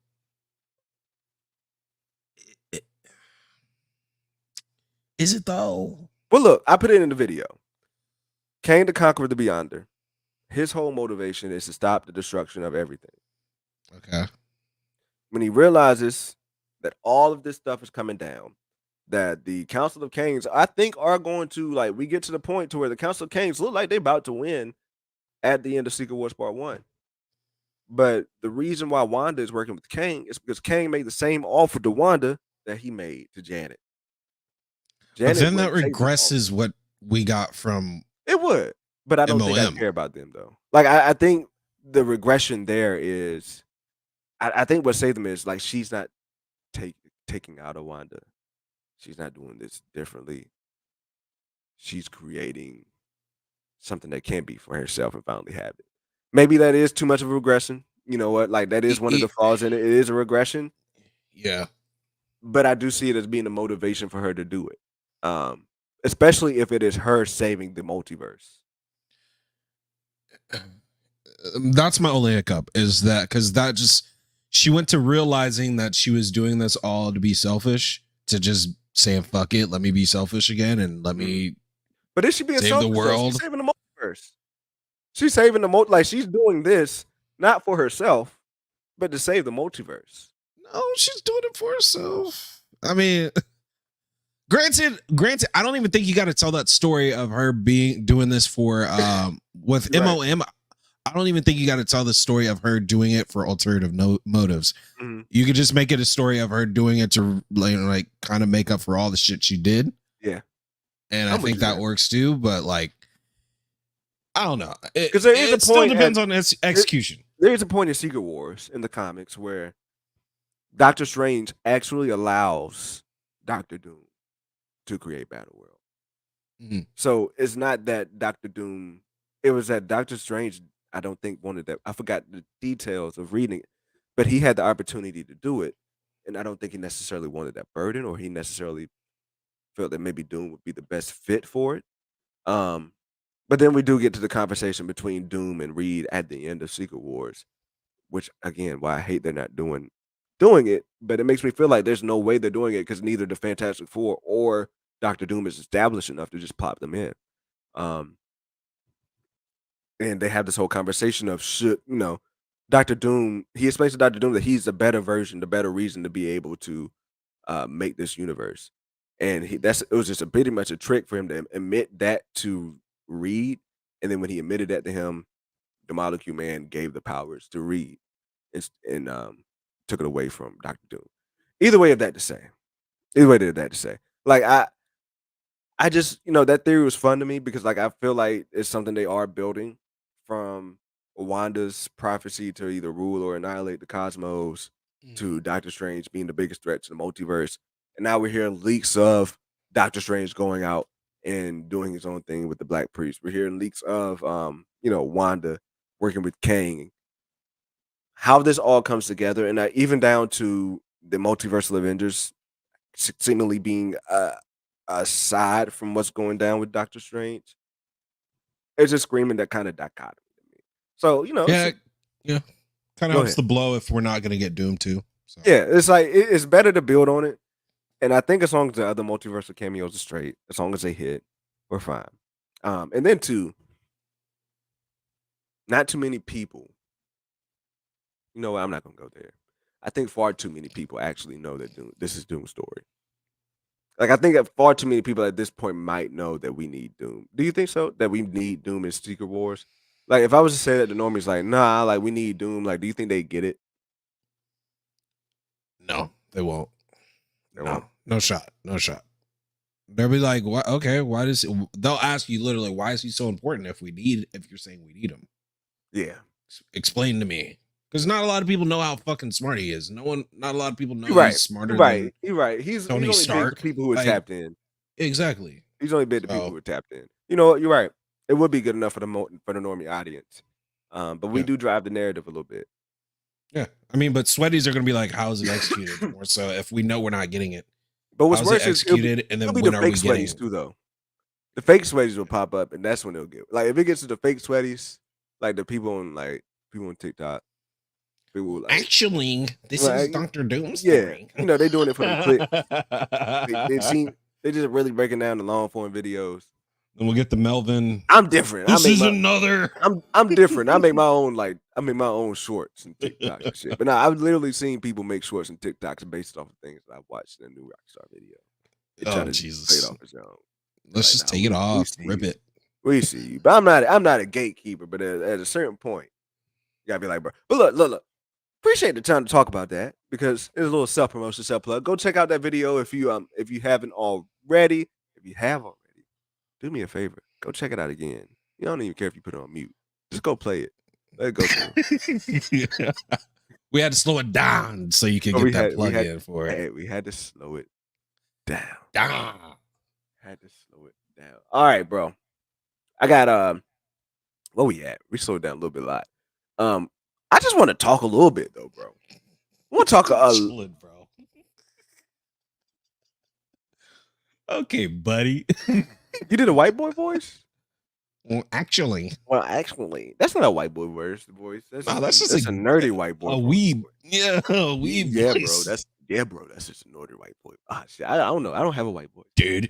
is it though? Well, look, I put it in the video. Kang the Conqueror, the Beyonder. His whole motivation is to stop the destruction of everything. Okay. When he realizes that all of this stuff is coming down, that the Council of Kings, I think, are going to, like, we get to the point to where the Council of Kings look like they're about to win at the end of Secret Wars Part 1. But the reason why Wanda is working with Kang is because Kang made the same offer to Wanda that he made to Janet. But then would that take the offer. regresses what we got from It would, but I don't think I MOM. care about them though. Like I think the regression there is, I think what saved them is like she's not taking out a Wanda. She's not doing this differently. She's creating something that can be for herself and finally have it. Maybe that is too much of a regression. You know what? Like that is one of the flaws in it. It is a regression. Yeah. But I do see it as being a motivation for her to do it. Especially if it is her saving the multiverse. That's my only hiccup is that because that just she went to realizing that she was doing this all to be selfish, to just saying fuck it, let me be selfish again and let me. But is she being save selfish? the world? She's saving the multiverse. She's saving the like she's doing this not for herself, but to save the multiverse. No, she's doing it for herself. I mean, Granted, I don't even think you got to tell that story of her doing this for with Right. MOM. I don't even think you got to tell the story of her doing it for alternative motives. Mm-hmm. You could just make it a story of her doing it to like kind of make up for all the shit she did. Yeah. And I think that works too, but like, I don't know. Because there is a point. Still depends on execution. There is a point in Secret Wars in the comics where Doctor Strange actually allows Doctor Doom to create Battle World. Mm-hmm. So it's not that Doctor Doom. It was that Doctor Strange, I don't think, wanted that. I forgot the details of reading it, but he had the opportunity to do it. And I don't think he necessarily wanted that burden, or he necessarily felt that maybe Doom would be the best fit for it. But then we do get to the conversation between Doom and Reed at the end of Secret Wars, which again, why I hate they're not doing it, but it makes me feel like there's no way they're doing it because neither the Fantastic Four or Doctor Doom is established enough to just pop them in. And they have this whole conversation of Doctor Doom. He explains to Doctor Doom that he's the better version, the better reason to be able to make this universe. And it was just pretty much a trick for him to admit that to Reed, and then when he admitted that to him, the Molecule Man gave the powers to Reed and took it away from Doctor Doom. Either way of that to say, like I just that theory was fun to me because like I feel like it's something they are building from Wanda's prophecy to either rule or annihilate the cosmos to Doctor Strange being the biggest threat to the multiverse. And now we're hearing leaks of Doctor Strange going out and doing his own thing with the Black Priest. We're hearing leaks of Wanda working with Kang. How this all comes together, and even down to the multiversal Avengers seemingly being aside from what's going down with Doctor Strange, it's just screaming that kind of dichotomy to me. So yeah, kind of helps the blow if we're not going to get Doom too. So. Yeah, it's like it's better to build on it, and I think as long as the other multiversal cameos are straight, as long as they hit, we're fine. And then two, not too many people. You know what? I'm not gonna go there. I think far too many people actually know that this is Doom's story. Like I think that far too many people at this point might know that we need Doom. Do you think so? That we need Doom in Secret Wars? Like if I was to say that the normies like, nah, like we need Doom, like do you think they get it? No, they won't. No shot. They'll be like, "What? Okay, why does?" They'll ask you literally, "Why is he so important?" If you're saying we need him, yeah, explain to me. Because not a lot of people know how fucking smart he is. Not a lot of people know he's smarter than You're right. He's only Stark. People who are tapped in. Exactly. He's only been the people who are tapped in. You know what? You're right. It would be good enough for the normie audience. But we do drive the narrative a little bit. Yeah. I mean, but sweaties are going to be like, how is it executed? More so if we know we're not getting it. But what's worse is executed, and then when are we getting it? Too, though. The fake sweaties will pop up, and that's when they'll get like if it gets to the fake sweaties, like the people on TikTok. Actually, this is Dr. Doom's story. Yeah, they're doing it for the click. They're just really breaking down the long form videos. And we'll get the Melvin. I'm different. This is another. I'm different. I make my own shorts and TikToks and shit. But now I've literally seen people make shorts and TikToks based off of things that I've watched in the new Rockstar video. Oh Jesus! Play it off his own. Let's just take it off, rip it. We see you, but I'm not a gatekeeper. But at a certain point, you gotta be like, bro. But look. Appreciate the time to talk about that because it's a little self promotion, self plug. Go check out that video if you haven't already. If you have already, do me a favor. Go check it out again. You don't even care if you put it on mute. Just go play it. Let it go. Yeah. We had to slow it down so you could get that plug in for it. We had to slow it down. Had to slow it down. All right, bro. I got where we at? We slowed down a little bit a lot. I just want to talk a little bit though, bro. I want to talk bro. Okay, buddy. You did a white boy voice? Well, actually, that's not a white boy voice. That's just a nerdy white boy. A weeb. Yeah, a weeb. Yeah, bro. That's just a nerdy white boy. Shit, I don't know. I don't have a white boy. Dude.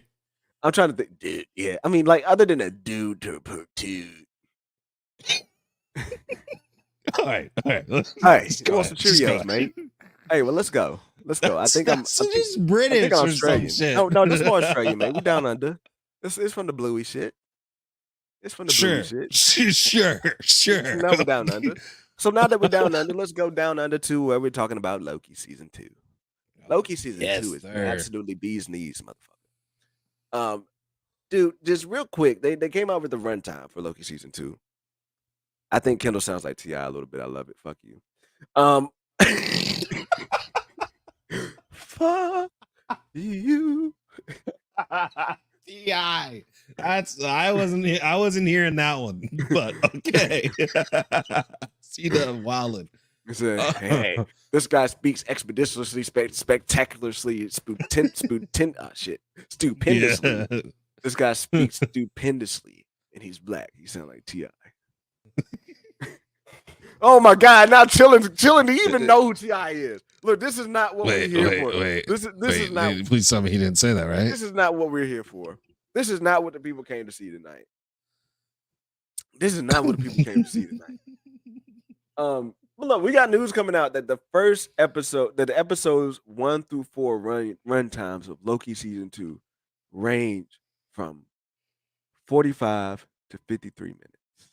I'm trying to think. Dude, yeah. I mean, like, other than a dude to a dude. All right. Let's go on some Cheerios, mate. Hey, well, let's go. Let's go. I think That's just I British think I'm or some Australian. shit. No, this more Australian, man. We down under. It's from the bluey shit. It's from the bluey Sure, shit. sure. So now we're down under. So now that we're down under, let's go down under to where we're talking about Loki season 2. Loki season 2 is sir. absolutely bee's knees, motherfucker. Dude, just real quick, they came out with the runtime for Loki season 2. I think Kendall sounds like T.I. a little bit. I love it. Fuck you. Fuck you. Ti. I wasn't hearing that one, but okay. See the wildin'. Hey, this guy speaks expeditiously, spectacularly, stupendously. Yeah. This guy speaks stupendously, and he's black. He sounds like T.I. Oh my God! Now chilling to even know who T.I. is. Look, this is not what we're here for. This is not. Please tell me he didn't say that, right? This is not what we're here for. This is not what the people came to see tonight. This is not what the people came to see tonight. But look, we got news coming out that the episodes 1 through 4 run times of Loki season 2 range from 45 to 53 minutes.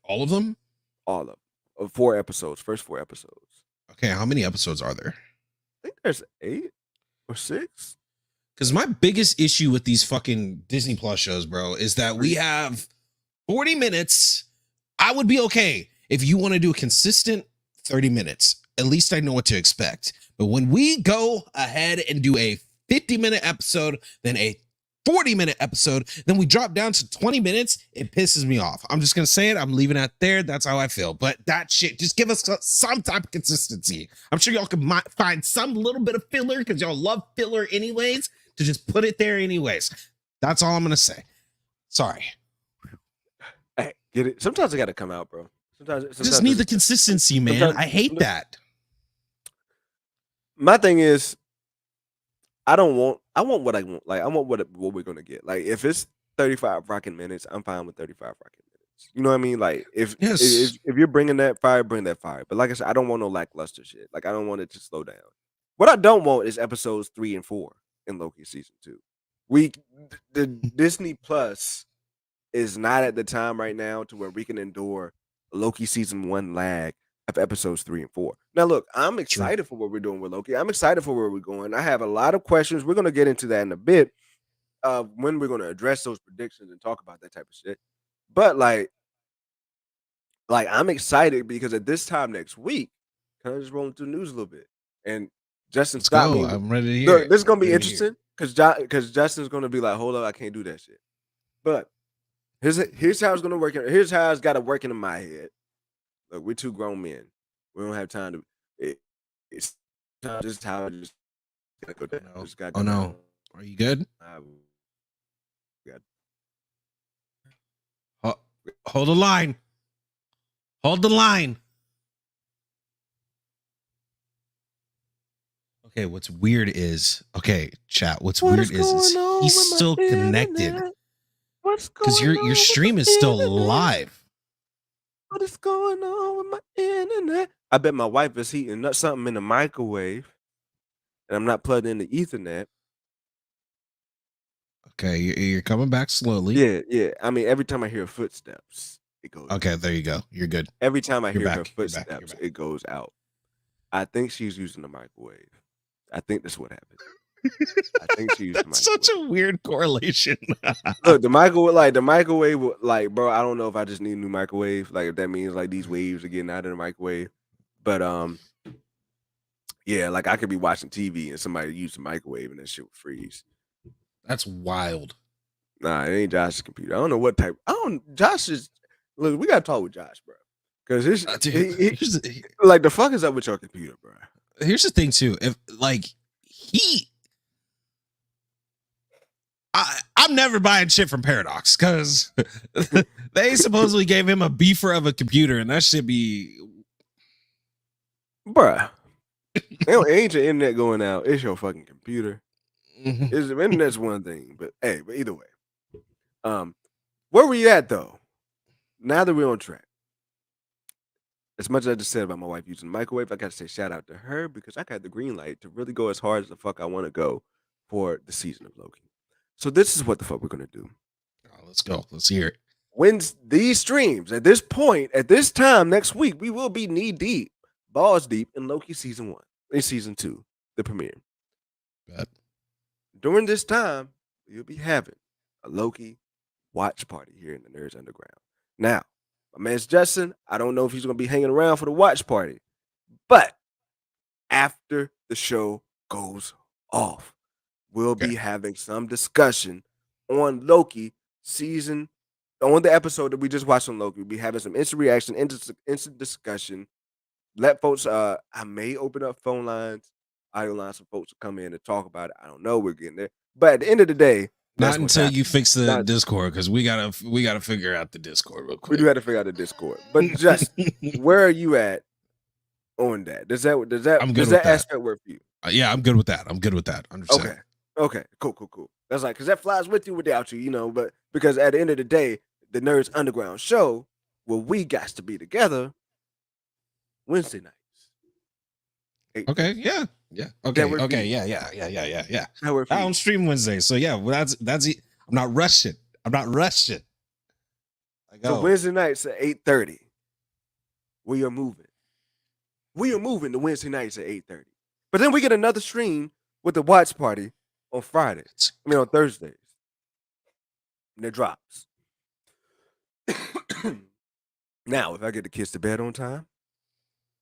All of them? All of them. Of 4 episodes, first 4 episodes. Okay, how many episodes are there? I think there's 8 or 6. Because my biggest issue with these fucking Disney Plus shows, bro, is that we have 40 minutes. I would be okay if you want to do a consistent 30 minutes. At least I know what to expect. But when we go ahead and do a 50-minute episode, then a 40-minute episode, then we drop down to 20 minutes, it pisses me off. I'm just going to say it. I'm leaving it there. That's how I feel. But that shit, just give us some type of consistency. I'm sure y'all can find some little bit of filler because y'all love filler anyways, to just put it there anyways. That's all I'm going to say. Sorry. Hey, get it? Sometimes it got to come out, bro. Sometimes just need the consistency, man. I hate that. My thing is, I want what I want. Like, I want what we're gonna get. Like, if it's 35 rocking minutes, I'm fine with 35 rocking minutes. You know what I mean? Like, if you're bringing that fire, bring that fire. But like I said, I don't want no lackluster shit. Like, I don't want it to slow down. What I don't want is episodes 3 and 4 in Loki season 2. The Disney Plus is not at the time right now to where we can endure Loki season 1 lag of episodes 3 and 4. Now, look, I'm excited for what we're doing with Loki. I'm excited for where we're going. I have a lot of questions. We're going to get into that in a bit when we're going to address those predictions and talk about that type of shit. But like I'm excited because at this time next week, kind of just rolling through the news a little bit. And Justin stopped me. I'm ready to hear. Look, this is going to be interesting because Justin's going to be like, hold up, I can't do that shit. But here's how it's going to work. Here's how it's got to work in my head. Look, we're 2 grown men. We don't have time to. It's just how I just gotta go down. No. Just gotta Oh go no, down. are you good? Hold the line. Hold the line. Okay, what's weird is chat. What's weird is he's still connected. Because your stream is still live. What is going on with my internet? I bet my wife is heating up something in the microwave, and I'm not plugged into Ethernet. Okay, you're coming back slowly. Yeah. I mean, every time I hear footsteps, it goes. Okay, there you go. You're good. Every time I hear her footsteps, it goes out. I think she's using the microwave. I think that's what happened. I think she used the microwave. Such a weird correlation. Look, the microwave, bro, I don't know if I just need a new microwave. Like, if that means like these waves are getting out of the microwave. But yeah, like I could be watching TV and somebody use the microwave and that shit would freeze. That's wild. Nah, it ain't Josh's computer. I don't know what type. Josh is. Look, we gotta talk with Josh, bro. Because like the fuck is up with your computer, bro? Here's the thing too. If like I'm never buying shit from Paradox because they supposedly gave him a beefer of a computer, and that should be, bruh. Ain't your internet going out? It's your fucking computer. It's the internet's one thing, but either way, where we at though? Now that we're on track, as much as I just said about my wife using the microwave, I got to say shout out to her because I got the green light to really go as hard as the fuck I want to go for the season of Loki. So this is what the fuck we're gonna do. Oh, let's go. Let's hear it. When these streams at this point, at this time next week, we will be knee deep, balls deep in Loki season 1, in season 2, the premiere. Bet. During this time, you'll be having a Loki watch party here in the Nerds Underground. Now, my man's Justin, I don't know if he's going to be hanging around for the watch party, but after the show goes off, we'll be having some discussion on Loki season, on the episode that we just watched on Loki. We'll be having some instant reaction, instant discussion. Let folks, I may open up phone lines, audio lines for folks to come in and talk about it. I don't know. We're getting there. But at the end of the day, not until you fix the Discord, because we gotta figure out the Discord real quick. We do have to figure out the Discord. But just where are you at on that? Does that aspect work for you? Yeah, I'm good with that. I'm good with that. 100%. Okay. Cool. That's like, because that flies with you without you, but because at the end of the day, the Nerds Underground show, well, we got to be together Wednesday nights. Okay, yeah. Okay, yeah. I don't stream Wednesday, so yeah, well, that's I'm not rushing. I go. So Wednesday nights at 8:30. We are moving to Wednesday nights at 8:30. But then we get another stream with the watch party on Fridays. On Thursdays. And it drops. Now, if I get the kids to bed on time,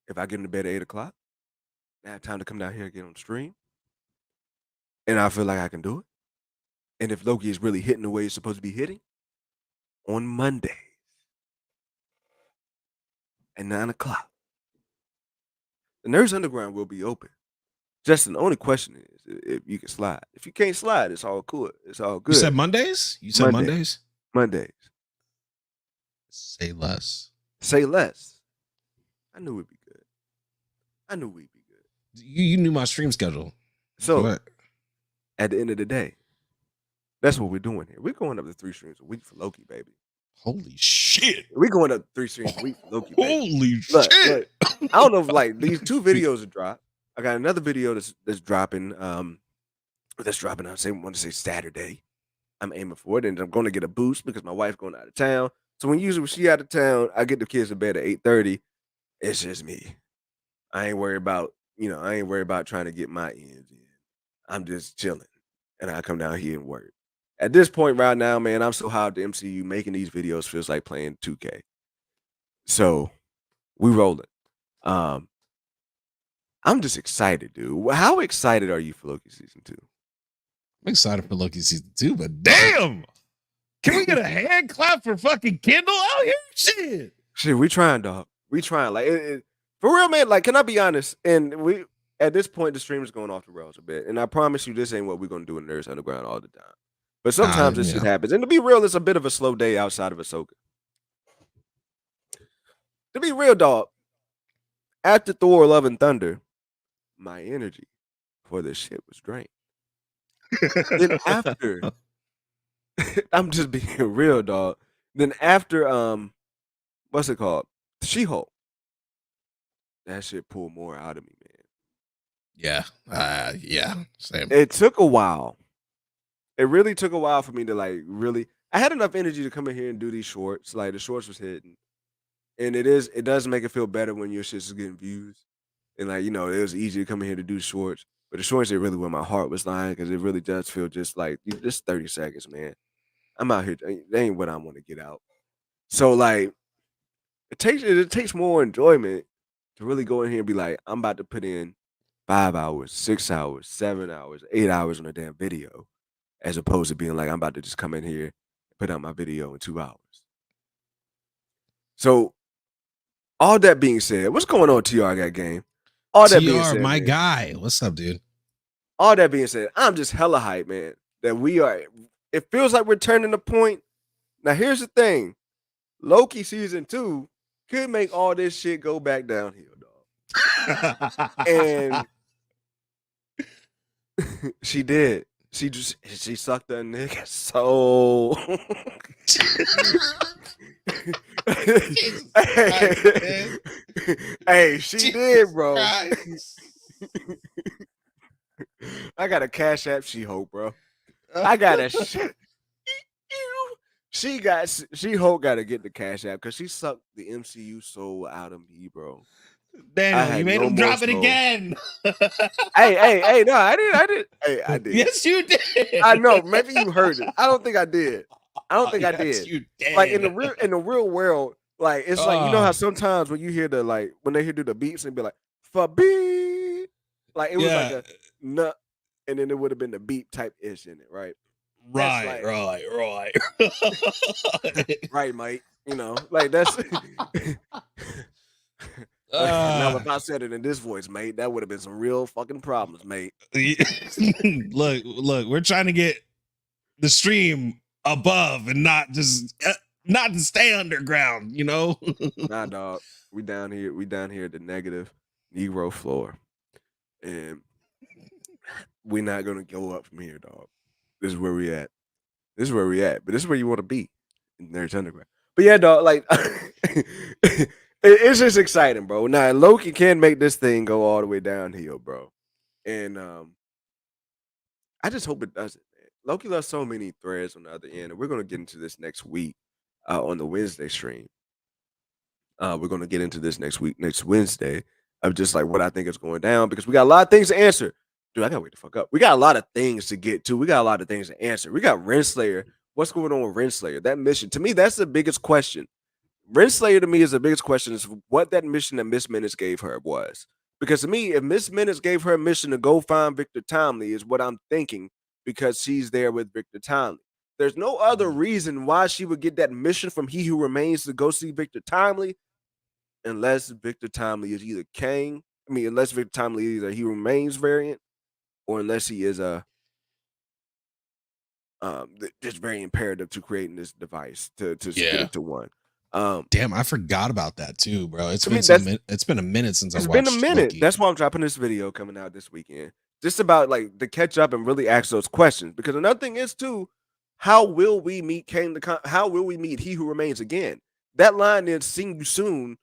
if I get them to bed at 8 o'clock, I have time to come down here and get on the stream, and I feel like I can do it. And if Loki is really hitting the way it's supposed to be hitting, on Mondays at 9 o'clock, the Nerds Underground will be open. Justin, the only question is if you can slide. If you can't slide, it's all cool. It's all good. You said Mondays? Mondays? Mondays. Say less. I knew we'd be good. You knew my stream schedule. So, at the end of the day, that's what we're doing here. We're going up to 3 streams a week for Loki, baby. Holy shit. We're going up 3 streams a week for Loki, baby. Holy shit. Look, I don't know if these 2 videos are dropped. I got another video that's dropping. I want to say Saturday. I'm aiming for it, and I'm going to get a boost because my wife's going out of town. So when she out of town, I get the kids to bed at 8:30. It's just me. I ain't worried about trying to get my ends in. I'm just chilling, and I come down here and work. At this point right now, man, I'm so high at the MCU. Making these videos feels like playing 2K. So we rolling. I'm just excited, dude. How excited are you for Loki season 2? I'm excited for Loki season 2, but damn, can we get a hand clap for fucking Kendall out here? Shit, we trying, dog. We trying. For real, man. Like, can I be honest? And at this point, the stream is going off the rails a bit. And I promise you, this ain't what we're gonna do in Nerds Underground all the time. But sometimes this shit happens. And to be real, it's a bit of a slow day outside of Ahsoka. To be real, dog. After Thor: Love and Thunder, my energy for this shit was drained. Then after, I'm just being real, dog. Then after, what's it called? She-Hulk. That shit pulled more out of me, man. Yeah. Same. It took a while. It really took a while for me to really. I had enough energy to come in here and do these shorts. Like the shorts was hitting, and it does make it feel better when your shit's getting views. And it was easy to come in here to do shorts. But the shorts ain't really where my heart was lying because it really does feel just like just 30 seconds, man. I'm out here. That ain't what I want to get out. So it takes more enjoyment to really go in here and be like, I'm about to put in 5 hours, 6 hours, 7 hours, 8 hours on a damn video, as opposed to being like, I'm about to just come in here and put out my video in 2 hours. So, all that being said, what's going on, TR Got Game? All that being said, my guy. What's up, dude? All that being said, I'm just hella hyped, man, that it feels like we're turning the point. Now, here's the thing. Loki season 2 could make all this shit go back downhill, dog. And she did. She sucked that nigga so. Hey, she Jesus did, bro. Christ. I got a Cash App She-Hulk, bro. I got a She-Hulk got to get the Cash App because she sucked the MCU soul out of me, bro. I Daniel, you had made no him more drop it soul. again. Hey, no, I did. Hey, I did. Yes, you did. I know. Maybe you heard it. I don't think I did. I don't think I Yes, did. you Like did. in the real world, like it's like you know how sometimes when you hear the like when they hear do the beeps and be like for beep, like it was like yeah. a nut, and then it would have been the beep type ish in it, right? That's Right. like right, Mike. You know, like that's now if I said it in this voice, mate, that would have been some real fucking problems, mate. look, we're trying to get the stream above and not to stay underground, you know? Nah, dog. We down here. We down here at the negative Negro floor, and we're not gonna go up from here, dog. This is where we at. This is where we at. But this is where you want to be in Nerds Underground. But yeah, dog. Like, it's just exciting, bro. Now Loki can make this thing go all the way downhill, bro. And I just hope it doesn't. Man. Loki left so many threads on the other end, and we're gonna get into this next week on the Wednesday stream. We're going to get into this next week, next Wednesday, of just like what I think is going down because we got a lot of things to answer. Dude, I gotta wait the fuck up. We got a lot of things to get to. We got a lot of things to answer. We got Renslayer. What's going on with Renslayer? That mission, to me, that's the biggest question. Renslayer to me is the biggest question is what that mission that Miss Minutes gave her was. Because to me, if Miss Minutes gave her a mission to go find Victor Timely, is what I'm thinking because she's there with Victor Timely. There's no other reason why she would get that mission from He Who Remains to go see Victor Timely unless Victor Timely is either Kang. I mean, unless Victor Timely is either He Remains variant, or unless he is a just very imperative to creating this device to get Yeah. it to one. Damn, I forgot about that too, bro. It's To been me, it's been a minute since I it's been a watched minute. Loki. That's why I'm dropping this video coming out this weekend. Just about like to catch up and really ask those questions. Because another thing is too, how will we meet how will we meet He Who Remains again? That line in "Sing You Soon"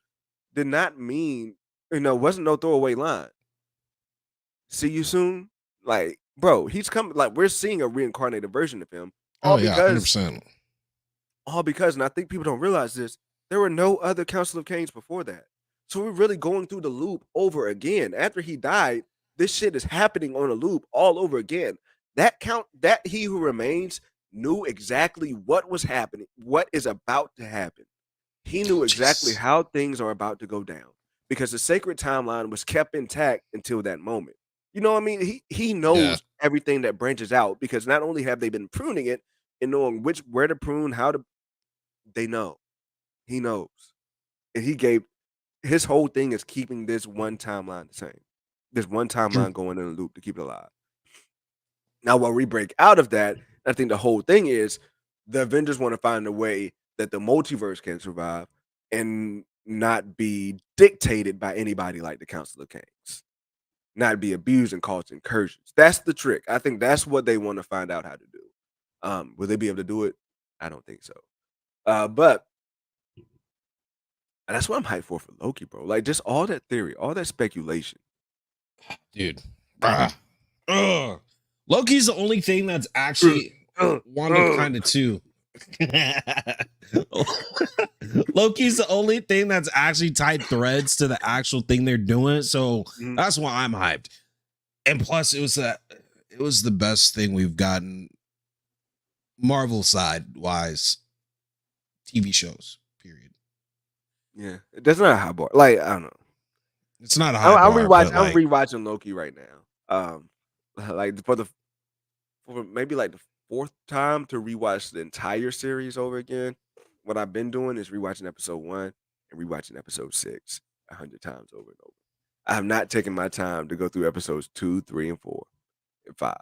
did not mean, wasn't no throwaway line. See you soon. Like, bro, he's coming. Like, we're seeing a reincarnated version of him. Oh yeah, 100%. All because, and I think people don't realize this, there were no other Council of Kings before that. So we're really going through the loop over again. After he died, this shit is happening on a loop all over again. That He Who Remains knew exactly what was happening, what is about to happen. He knew exactly how things are about to go down because the sacred timeline was kept intact until that moment. You know what I mean? He knows everything that branches out because not only have they been pruning it and knowing where to prune, how to, they know. He knows. And he gave his whole thing is keeping this one timeline the same. This one timeline going in a loop to keep it alive. Now, while we break out of that, I think the whole thing is the Avengers want to find a way that the multiverse can survive and not be dictated by anybody like the Council of Kings, not be abused and caused incursions. That's the trick. I think that's what they want to find out how to do. Will they be able to do it? I don't think so. But and that's what I'm hyped for Loki, bro. Like just all that theory, all that speculation. Dude. Loki's the only thing that's actually Wanda kind of too. Loki's the only thing that's actually tied threads to the actual thing they're doing. So that's why I'm hyped. And plus, it was the best thing we've gotten Marvel side wise TV shows. Period. Yeah, that's not a high bar. Like I don't know. It's not a high bar. I'm rewatching Loki right now. Like for maybe like the fourth time to rewatch the entire series over again. What I've been doing is rewatching episode 1 and rewatching episode 6 100 times over and over. I have not taken my time to go through episodes 2, 3, and 4, and 5.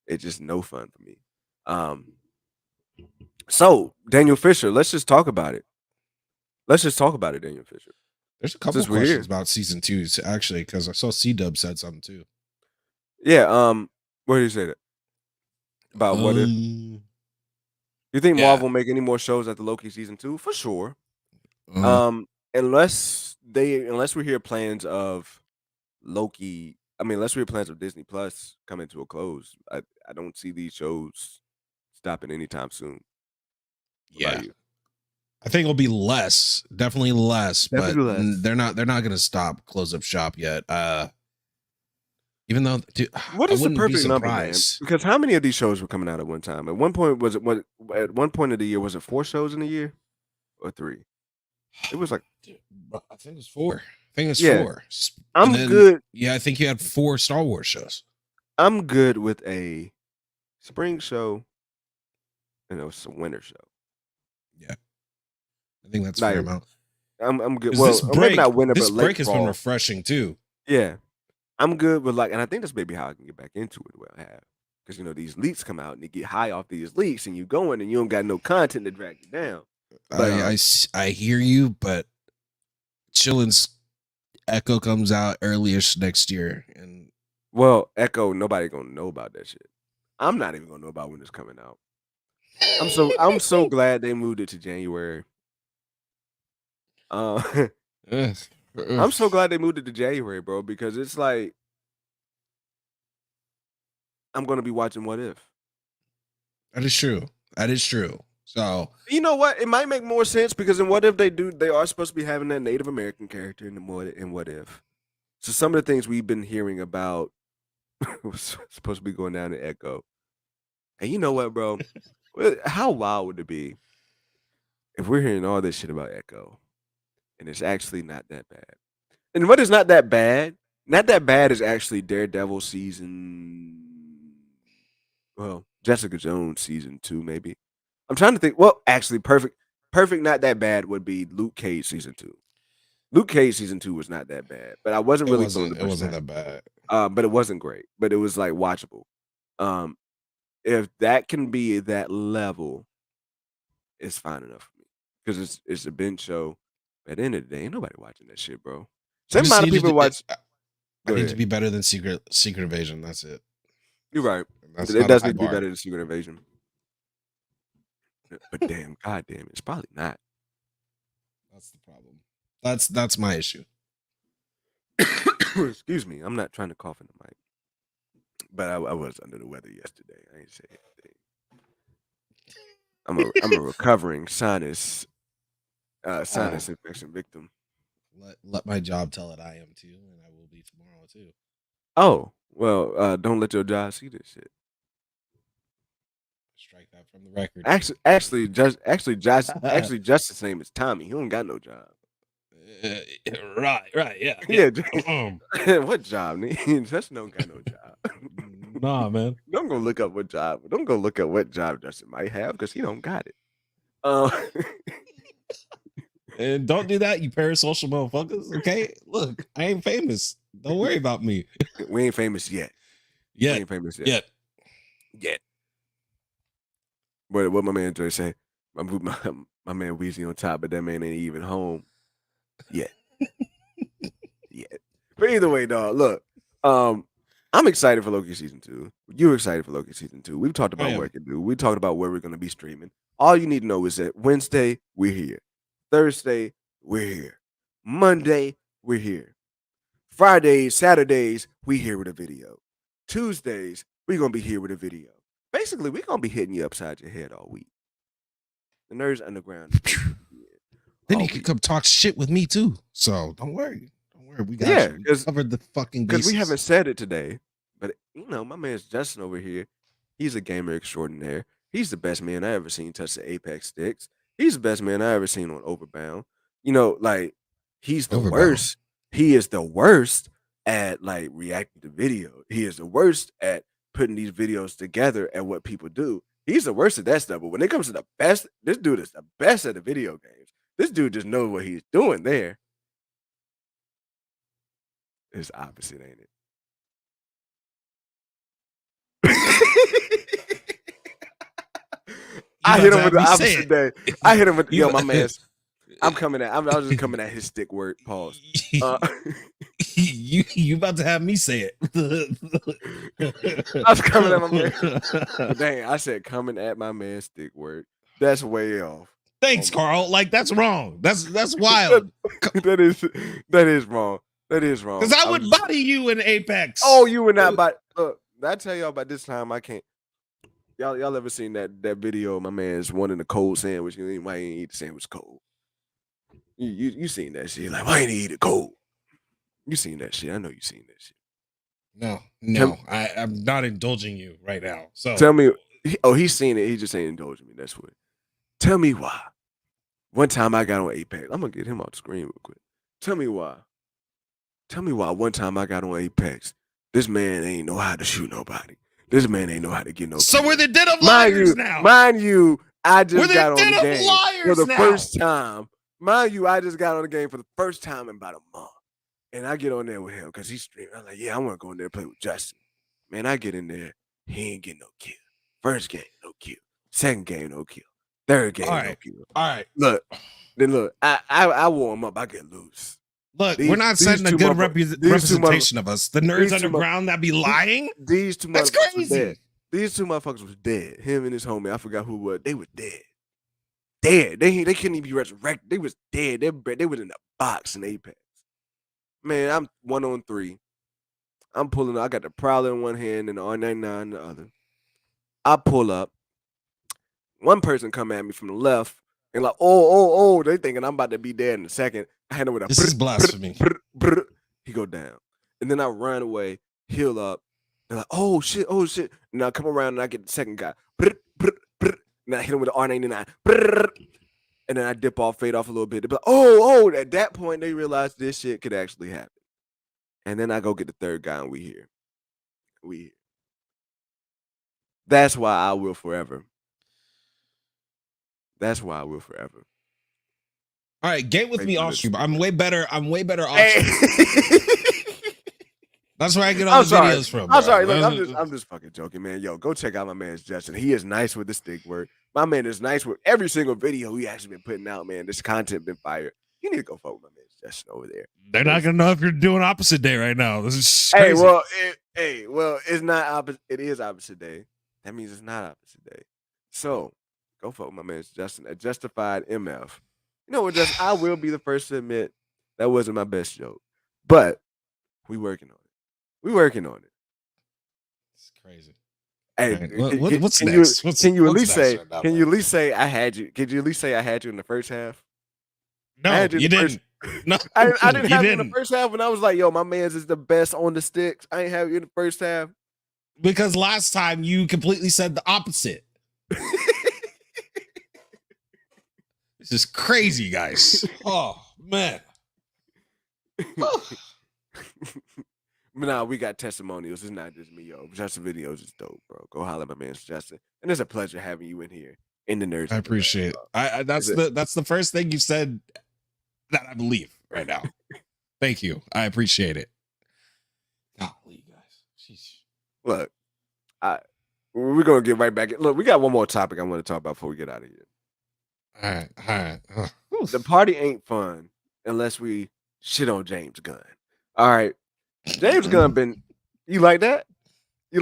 It's just no fun for me. So Daniel Fisher, let's just talk about it. Daniel Fisher. There's a couple questions about season 2, actually, because I saw C-Dub said something too. Yeah. Where did he say that? About what if? You think Marvel will make any more shows after Loki season 2? For sure. Unless unless we hear plans of Loki. I mean, unless we hear plans of Disney Plus coming to a close, I don't see these shows stopping anytime soon. What Yeah. about you? I think it'll be less, definitely less, but Definitely less. they're not gonna stop close up shop yet. Even though, dude, What I is the wouldn't be perfect number, man? surprised. Because how many of these shows were coming out at one time? At one point, was it what? At one point of the year, was it 4 shows in a year or 3? It was like, Dude, I think it's 4. I think it's yeah. 4. And I'm then, good. yeah, I think you had 4 Star Wars shows. I'm good with a spring show and a winter show. Yeah, I think that's Like, fair amount. I'm good. 'Cause Well, this or maybe break, not winter, this but late break has been fall. refreshing too. Yeah, I'm good with and I think that's maybe how I can get back into it. Well, I have because these leaks come out and they get high off these leaks, and you going and you don't got no content to drag you down. But I hear you, but Chillin's Echo comes out earliest next year, and well, Echo, nobody gonna know about that shit. I'm not even gonna know about when it's coming out. I'm so glad they moved it to January. I'm so glad they moved it to January, bro, because it's like I'm gonna be watching What If. That is true. That is true. So You know what? It might make more sense because in What If they are supposed to be having that Native American character in What If. So some of the things we've been hearing about was supposed to be going down to Echo. And you know what, bro? How wild would it be if we're hearing all this shit about Echo and it's actually not that bad? And what is not that bad? Not that bad is actually Daredevil Jessica Jones season 2, maybe. I'm trying to think. Well, actually, perfect, not that bad would be Luke Cage season 2. Luke Cage season 2 was not that bad, but I wasn't really feeling the it wasn't personality. that bad. But it wasn't great. But it was like watchable. If that can be that level, it's fine enough for me because it's a binge show. At the end of the day, ain't nobody watching that shit, bro. Same amount of people watch. I need to be better than Secret Invasion. That's it. You're right. That's It does need to be better than Secret Invasion. But damn, goddamn, it's probably not. That's the problem. That's my issue. Excuse me, I'm not trying to cough in the mic, but I was under the weather yesterday. I ain't say anything. I'm a recovering sinus infection victim. Let my job tell it I am too, and I will be tomorrow too. Oh well, don't let your job see this shit. Strike that from the record. Actually, Justice's name is Tommy. He don't got no job. Right, yeah. What job? Justin don't got no job. Nah, man. Don't go look up what job. Don't go look up what job Justin might have because he don't got it. And don't do that, you parasocial motherfuckers. Okay, look, I ain't famous. Don't worry about me. We ain't famous yet. We ain't famous yet. Yet. What my man Joy say? My man Weezy on top, but that man ain't even home yet. Yet. But either way, dog. Look, I'm excited for Loki season 2. You're excited for Loki season 2. We've talked about what it can do. We talked about where we're going to be streaming. All you need to know is that Wednesday we're here, Thursday we're here, Monday we're here, Fridays, Saturdays we here with a video, Tuesdays we're gonna be here with a video. Basically, we're gonna be hitting you upside your head all week. The Nerds Underground. Then you can come talk shit with me too. So don't worry. We got you. We covered the fucking bases. Because we haven't said it today, but my man's Justin over here. He's a gamer extraordinaire. He's the best man I ever seen touch the Apex sticks. He's the best man I ever seen on Overbound. He's the worst. He is the worst at reacting to video. He is the worst at putting these videos together and what people do. He's the worst at that stuff. But when it comes to the best, this dude is the best at the video games. This dude just knows what he's doing there. It's the opposite, ain't it? I hit him with the opposite day. I hit him with my man. I was just coming at his stick word. Pause. You about to have me say it. I was coming at my man. Dang, I said coming at my man stick word. That's way off. Thanks, my Carl. God. Like that's wrong. That's that, wild. that is wrong. That is Because wrong. I I would was body you in oh, Apex. you would not buy look, I tell y'all about this time I can't. Y'all ever seen that video of my man's wanting a cold sandwich? You know, why he ain't eat the sandwich cold? You seen that shit? Like, why ain't he eat it cold? You seen that shit? I know you seen that shit. No, I'm not indulging you right now. So Tell me. Oh, he's seen it. He just ain't indulging me. That's what. Tell me why. One time I got on Apex. I'm gonna get him off the screen real quick. Tell me why. Tell me why. One time I got on Apex. This man ain't know how to shoot nobody. This man ain't know how to get no so we're kills. the den of liars now. Mind you, I We're just the got on den the of game for liars the now. first time. Mind you, I just got on the game for the first time in about a month. And I get on there with him because he's streaming. I'm like, yeah, I want to go in there and play with Justin. Man, I get in there. He ain't getting no kill. First game, no kill. Second game, no kill. Third game, no kill. All right. Look, I warm up. I get loose. Look, we're not setting a good representation of us. The nerds underground that be lying. These two That's motherfuckers crazy. was dead. These two motherfuckers was dead. Him and his homie. I forgot who was. They were dead. Dead. They couldn't even be resurrected. They was dead. They was in a box in Apex. Man, I'm 1-on-3. I'm pulling up. I got the Prowler in one hand and the R99 in the other. I pull up. One person come at me from the left and like, oh, they thinking I'm about to be dead in a second. I hand over the this is blasphemy. He go down. And then I run away, heal up. They're like, oh shit. And I come around and I get the second guy. And I hit him with the R99. And then I dip off, fade off a little bit. They're like, oh, at that point they realized this shit could actually happen. And then I go get the third guy and we here. That's why I will forever. All right, get with me off stream. I'm way better off Hey. That's where I get all the videos from. I'm sorry. Look, I'm just fucking joking, man. Yo, go check out my man's Justin. He is nice with the stick work. My man is nice with every single video he actually been putting out, man. This content been fire. You need to go follow my man's Justin over there. They're not gonna know if you're doing opposite day right now. This is crazy. Well, it's not opposite. It is opposite day. That means it's not opposite day. So go follow my man's Justin at Justified MF. You know what, Justin? I will be the first to admit that wasn't my best joke, but we working on it. It's crazy. Hey, right. What's next? Can you at least say I had you? Could you at least say I had you in the first half? No, you didn't. No, I didn't have you in the first half when I was like, yo, my man's is the best on the sticks. I ain't have you in the first half. Because last time you completely said the opposite. This is crazy, guys. Oh, man. But nah, we got testimonials. It's not just me, yo. Justin videos is dope, bro. Go holler at my man Justin. And it's a pleasure having you in here in the nerds. I appreciate it. That's the first thing you said that I believe right now. Thank you. I appreciate it. Golly, guys. Jeez. Look, we're gonna get right back. Look, we got one more topic I want to talk about before we get out of here. All right. The party ain't fun unless we shit on James Gunn. All right. James Gunn been. You like that? We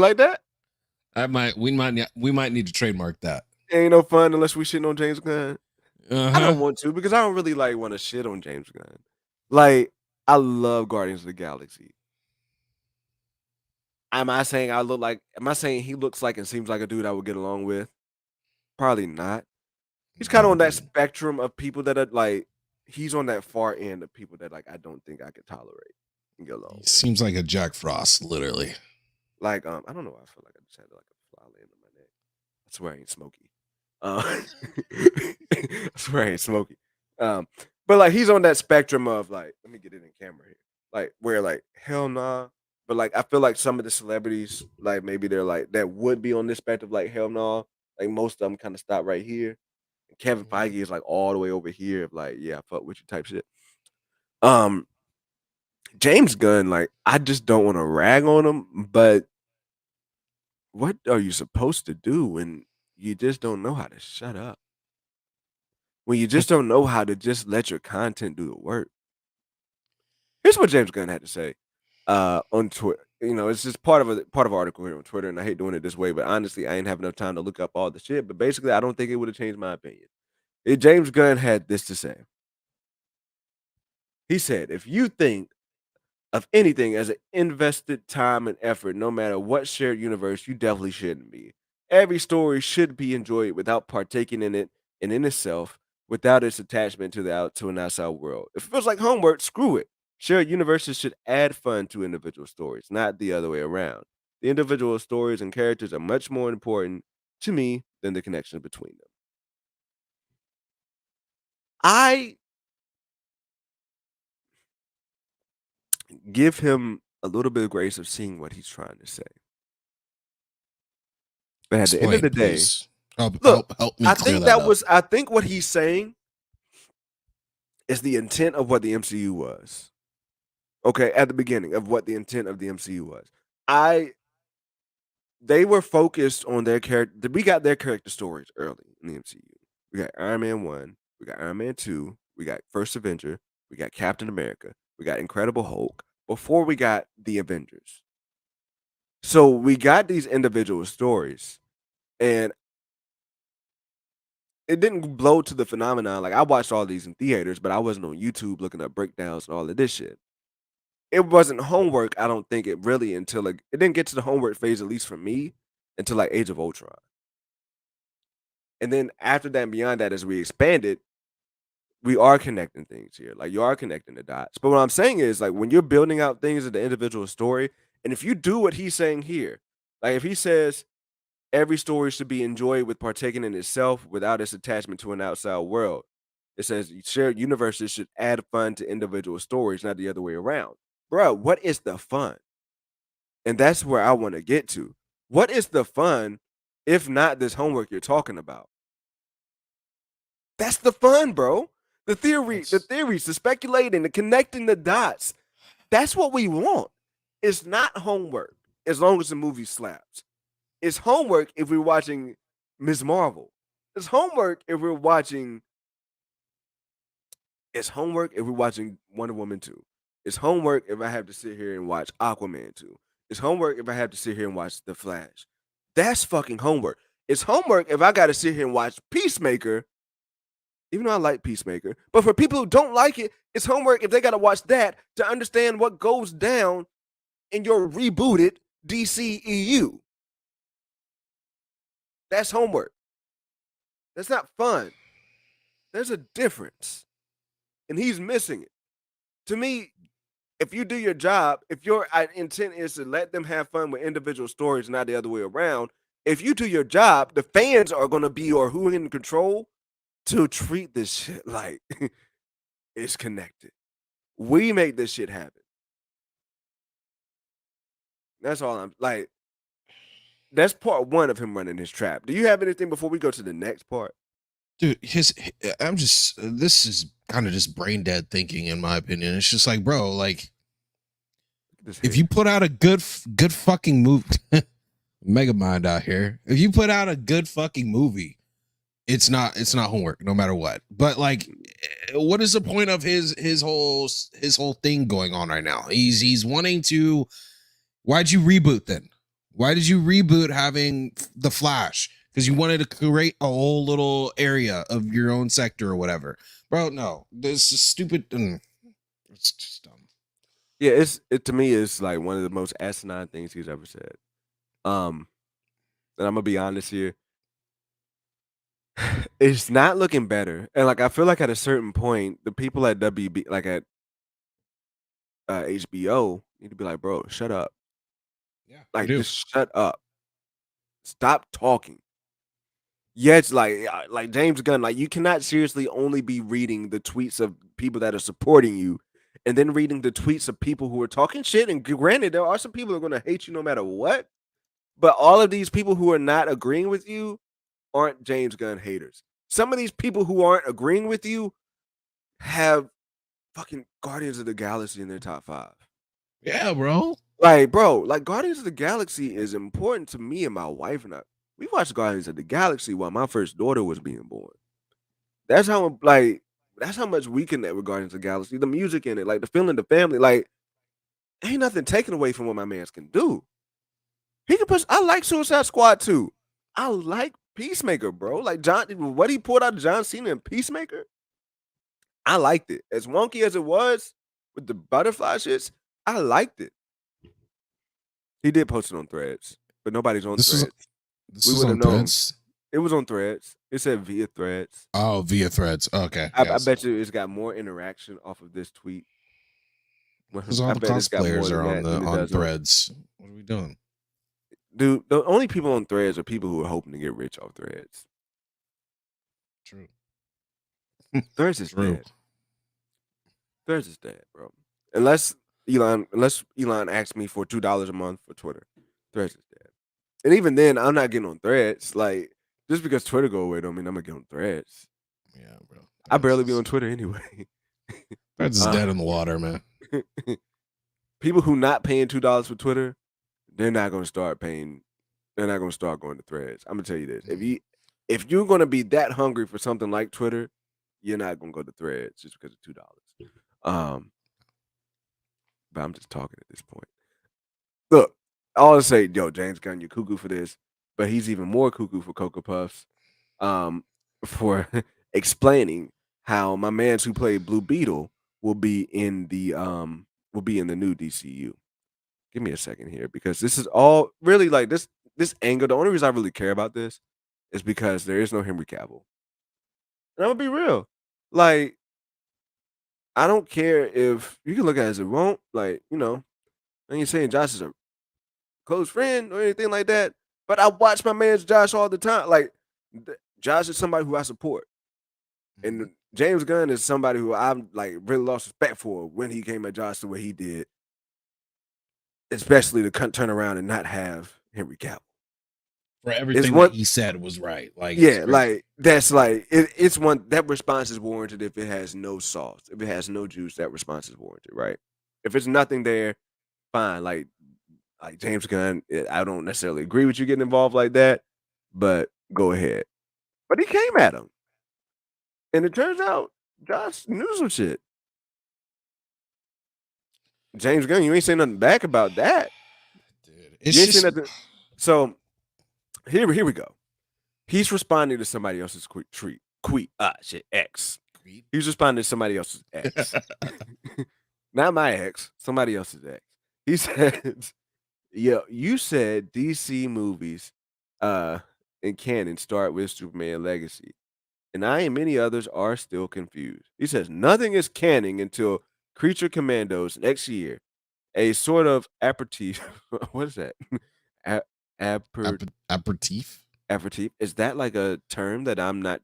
might need to trademark that. Ain't no fun unless we shit on James Gunn. I don't want to because I don't really want to shit on James Gunn. Like, I love Guardians of the Galaxy. Am I saying he looks like and seems like a dude I would get along with? Probably not. He's kind of on that spectrum of people that are like, he's on that far end of people that like I don't think I could tolerate and get along. He seems like a Jack Frost, literally. Like, I don't know why I feel like I just had like a fly land on my neck. I swear I ain't smoky. I swear I ain't smoky. But like he's on that spectrum of like, let me get it in camera here. Like where like hell nah. But like I feel like some of the celebrities, like maybe they're like that would be on this spectrum, like hell nah. Like most of them kind of stop right here. And Kevin Feige is like all the way over here of like, yeah, I fuck with you type shit. James Gunn, like, I just don't want to rag on him, but what are you supposed to do when you just don't know how to shut up? When you just don't know how to just let your content do the work. Here's what James Gunn had to say on Twitter. You know, it's just part of an article here on Twitter, and I hate doing it this way, but honestly, I ain't have enough time to look up all the shit. But basically, I don't think it would have changed my opinion. James Gunn had this to say. He said, "If you think of anything as an invested time and effort, no matter what shared universe, you definitely shouldn't be. Every story should be enjoyed without partaking in it and in itself, without its attachment to an outside world. If it feels like homework, screw it. Shared universes should add fun to individual stories, not the other way around. The individual stories and characters are much more important to me than the connections between them." I give him a little bit of grace of seeing what he's trying to say. But at the end of Explain, the day, please. Help, look, help me clear that up. I think what he's saying is the intent of what the MCU was. Okay, at the beginning of what the intent of the MCU was. I They were focused on their character. We got their character stories early in the MCU. We got Iron Man 1, we got Iron Man 2, we got First Avenger, we got Captain America, we got Incredible Hulk before we got the Avengers. So we got these individual stories, and it didn't blow to the phenomenon. Like, I watched all these in theaters, but I wasn't on YouTube looking up breakdowns and all of this shit. It wasn't homework, I don't think it really until, like, it didn't get to the homework phase, at least for me, until, like, Age of Ultron. And then after that and beyond that, as we expanded, we are connecting things here. Like, you are connecting the dots. But what I'm saying is, like, when you're building out things in the individual story, and if you do what he's saying here, like, if he says every story should be enjoyed with partaking in itself without its attachment to an outside world. It says shared universes should add fun to individual stories, not the other way around. Bro, what is the fun? And that's where I want to get to. What is the fun if not this homework you're talking about? That's the fun, bro. The theories, the speculating, the connecting the dots. That's what we want. It's not homework as long as the movie slaps. It's homework if we're watching Ms. Marvel. It's homework if we're watching. It's homework if we're watching Wonder Woman 2. It's homework if I have to sit here and watch Aquaman 2. It's homework if I have to sit here and watch The Flash. That's fucking homework. It's homework if I got to sit here and watch Peacemaker, even though I like Peacemaker. But for people who don't like it, it's homework if they got to watch that to understand what goes down in your rebooted DCEU. That's homework. That's not fun. There's a difference. And he's missing it. To me, if you do your job, if your intent is to let them have fun with individual stories, not the other way around, if you do your job, the fans are going to be or who in control to treat this shit like it's connected. We make this shit happen. That's all I'm like. That's part one of him running his trap. Do you have anything before we go to the next part? Dude, I'm just, this is kind of just brain dead thinking, in my opinion. It's just like, bro, like, if you put out a good fucking movie, mega mind out here. If you put out a good fucking movie, it's not homework, no matter what. But like, what is the point of his whole thing going on right now? He's wanting to. Why'd you reboot then? Why did you reboot having the Flash? Because you wanted to create a whole little area of your own sector or whatever, bro. No, this is stupid. It's just dumb. Yeah, it to me is like one of the most asinine things he's ever said. And I'm gonna be honest here. It's not looking better. And like I feel like at a certain point, the people at WB like at HBO need to be like, bro, shut up. Yeah, Like just shut up. Stop talking. Yeah, it's like James Gunn, like you cannot seriously only be reading the tweets of people that are supporting you and then reading the tweets of people who are talking shit. And granted, there are some people who are gonna hate you no matter what. But all of these people who are not agreeing with you aren't James Gunn haters. Some of these people who aren't agreeing with you have fucking Guardians of the Galaxy in their top 5. Yeah, bro. Like, bro, like Guardians of the Galaxy is important to me and my wife and I. We watched Guardians of the Galaxy while my first daughter was being born. That's how much we connect with Guardians of the Galaxy. The music in it, like the feeling, the family, like ain't nothing taken away from what my man's can do. He can push. I like Suicide Squad too. I like Peacemaker, bro. Like what he pulled out of John Cena and Peacemaker, I liked it. As wonky as it was with the butterfly shits, I liked it. He did post it on Threads, but nobody's on This was Threads. this We was would have on known. Threads. It was on Threads. It said via Threads. Oh, via Threads. Okay, I yes. bet you it's got more interaction off of this tweet. Because all I the bet it's got more cosplayers than are on that the than it on does on. Threads. What are we doing? Dude, the only people on Threads are people who are hoping to get rich off Threads. True. Threads is True. dead. Threads is dead, bro. Unless Elon asks me for $2 a month for Twitter, Threads is dead. And even then, I'm not getting on Threads. Like, just because Twitter go away don't mean I'm gonna get on Threads. Yeah, bro. I barely be on Twitter anyway. Threads is dead in the water, man. People who not paying $2 for Twitter, they're not gonna start paying. They're not gonna start going to Threads. I'm gonna tell you this: if you're gonna be that hungry for something like Twitter, you're not gonna go to Threads just because of $2. But I'm just talking at this point. Look, I always say, yo, James Gunn, you're cuckoo for this, but he's even more cuckoo for Cocoa Puffs, for explaining how my man's who played Blue Beetle will be in the new DCU. Give me a second here because this is all really like this angle. The only reason I really care about this is because there is no Henry Cavill. And I'm gonna be real. Like, I don't care if you can look at it as a won't, like, I ain't saying Josh is a close friend or anything like that. But I watch my man's Josh all the time. Like, Josh is somebody who I support. And James Gunn is somebody who I've like really lost respect for when he came at Josh the way he did. Especially to turn around and not have Henry Cavill. For everything that he said was right. Like, yeah, like that's like it's one that response is warranted if it has no sauce. If it has no juice, that response is warranted, right? If it's nothing there, fine. Like James Gunn, I don't necessarily agree with you getting involved like that, but go ahead. But he came at him. And it turns out Josh knew some shit. James Gunn, you ain't saying nothing back about that. Dude, it's you ain't just saying nothing. So here we go. He's responding to somebody else's ex. He's responding to somebody else's ex. Not my ex, somebody else's ex. He said, "Yo, you said DC movies in canon start with Superman Legacy. And I and many others are still confused." He says, "Nothing is canon until Creature Commandos next year. A sort of aperitif." What is that? Aperitif? Aperitif. Is that like a term that I'm not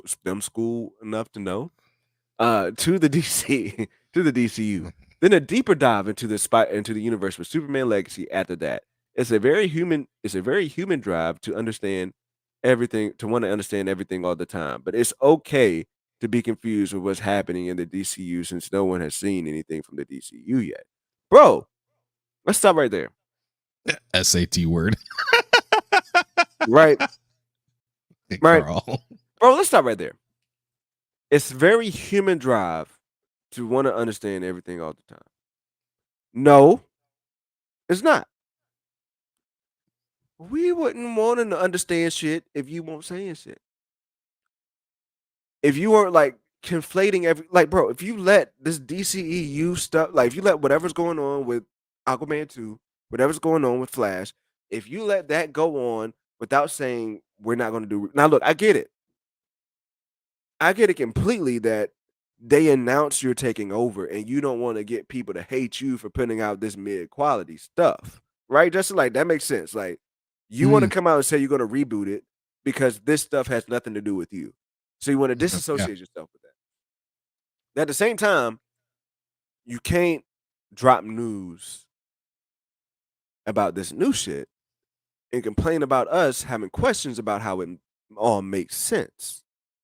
STEM school enough to know? To the DC, to the DCU. Then a deeper dive into the universe with Superman Legacy after that. It's a very human drive to understand everything, to want to understand everything all the time. But it's okay to be confused with what's happening in the DCU since no one has seen anything from the DCU yet. Bro, let's stop right there. SAT word. Right. Right. Carl. Bro, let's stop right there. It's very human drive to want to understand everything all the time. No, it's not. We wouldn't want to understand shit if you weren't saying shit. If you weren't like conflating bro, if you let this DCEU stuff, like if you let whatever's going on with Aquaman 2, whatever's going on with Flash, if you let that go on without saying we're not going to do. Now, look, I get it. I get it completely that they announce you're taking over and you don't want to get people to hate you for putting out this mid quality stuff, right? Just like that makes sense. Like you want to come out and say you're going to reboot it because this stuff has nothing to do with you. So you want to disassociate yourself with that. At the same time, you can't drop news about this new shit and complain about us having questions about how it all makes sense.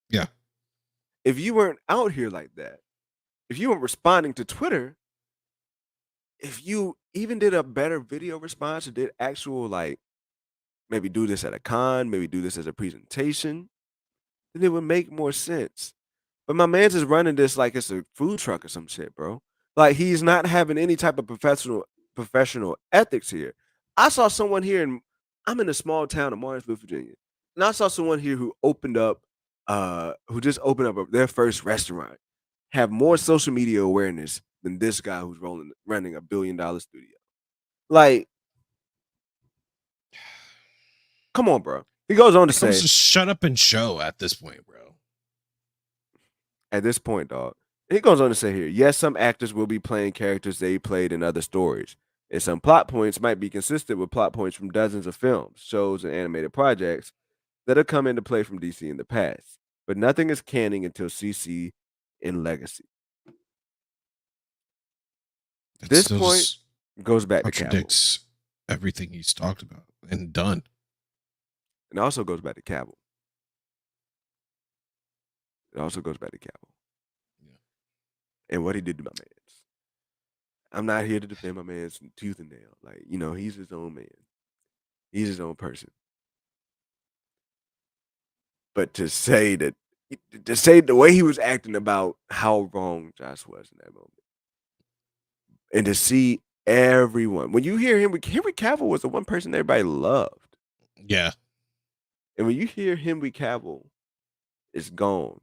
Yeah. If you weren't out here like that, if you weren't responding to Twitter, if you even did a better video response or did actual, like, maybe do this at a con, maybe do this as a presentation, then it would make more sense. But my man's is running this like it's a food truck or some shit, bro. Like he's not having any type of professional ethics here. I saw someone here I'm in a small town of Martinsville, Virginia. And I saw someone here who just opened up their first restaurant, have more social media awareness than this guy who's running $1 billion studio. Like, come on, bro. He goes on to It comes say, to shut up and show at this point, bro. at this point, dog. He goes on to say here, yes, some actors will be playing characters they played in other stories, and some plot points might be consistent with plot points from dozens of films, shows, and animated projects that have come into play from DC in the past. But nothing is canon until CC in Legacy. That This still point just goes back to Cavill. contradicts everything he's talked about and done. And also goes back to Cavill. It also goes back to Cavill. Yeah. And what he did to my mans. I'm not here to defend my man's tooth and nail. Like, he's his own man. He's his own person. But to say the way he was acting about how wrong Josh was in that moment. And to see everyone. When you hear Henry Cavill was the one person everybody loved. Yeah. And when you hear Henry Cavill is gone,